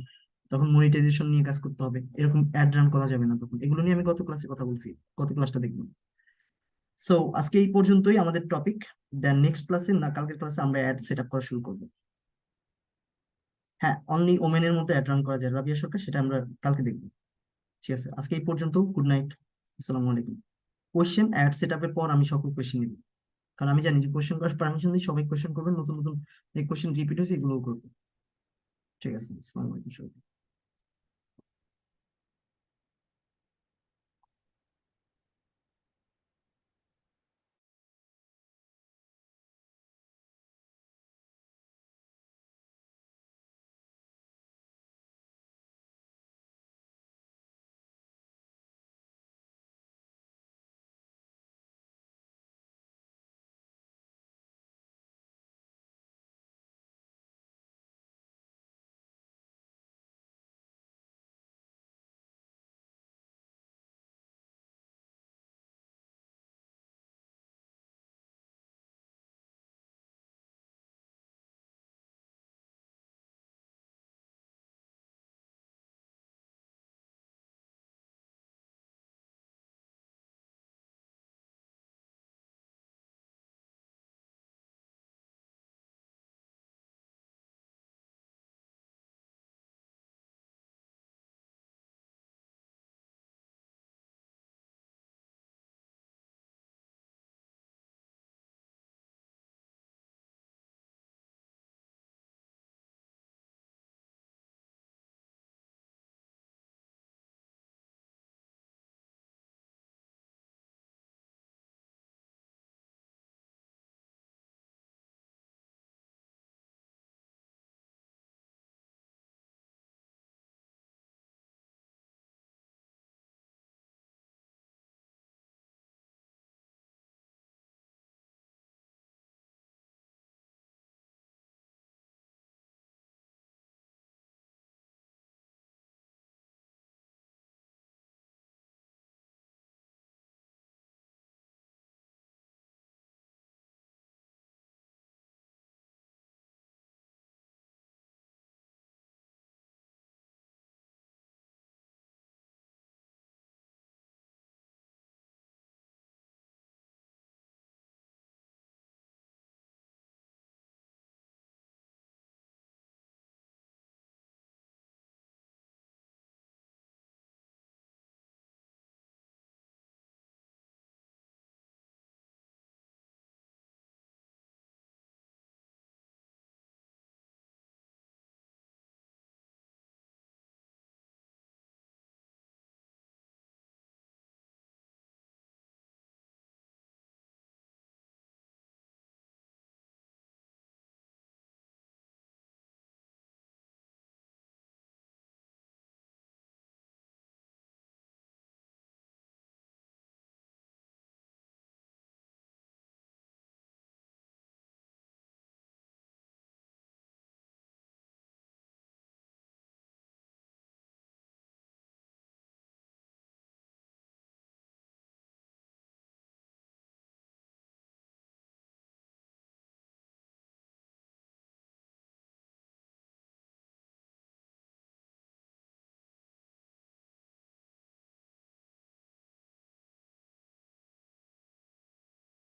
তখন মনিটাইজেশন নিয়ে কাজ করতে হবে, এরকম অ্যাড রান করা যাবে না তখন। এগুলো নিয়ে আমি গত ক্লাসে কথা বলছি, গত ক্লাসটা দেখবেন। সো আজকে এই পর্যন্তই আমাদের টপিক। দেন নেক্সট ক্লাসে, না কালকের ক্লাসে, আমরা অ্যাড সেট আপ করা শুরু করবো। হ্যাঁ, অনলি ওমেনের মধ্যে অ্যাড রান করা যায়, রাবিয়া সরকার, সেটা আমরা কালকে দেখবো। ঠিক আছে, আজকে এই পর্যন্ত। গুড নাইট, আসসালামু আলাইকুম। কোয়েশ্চেন অ্যাড সেট আপের পর আমি সকল কোয়েশ্চেন নিব, কারণ আমি জানি যে কোয়েশ্চেন করার পারমিশন দিই, সবাই কোয়েশ্চেন করবেন, নতুন নতুন যে কোয়েশ্চেন রিপিট হয়েছে এগুলোও করবে। ঠিক আছে, আসসালামু আলাইকুম সবাইকে।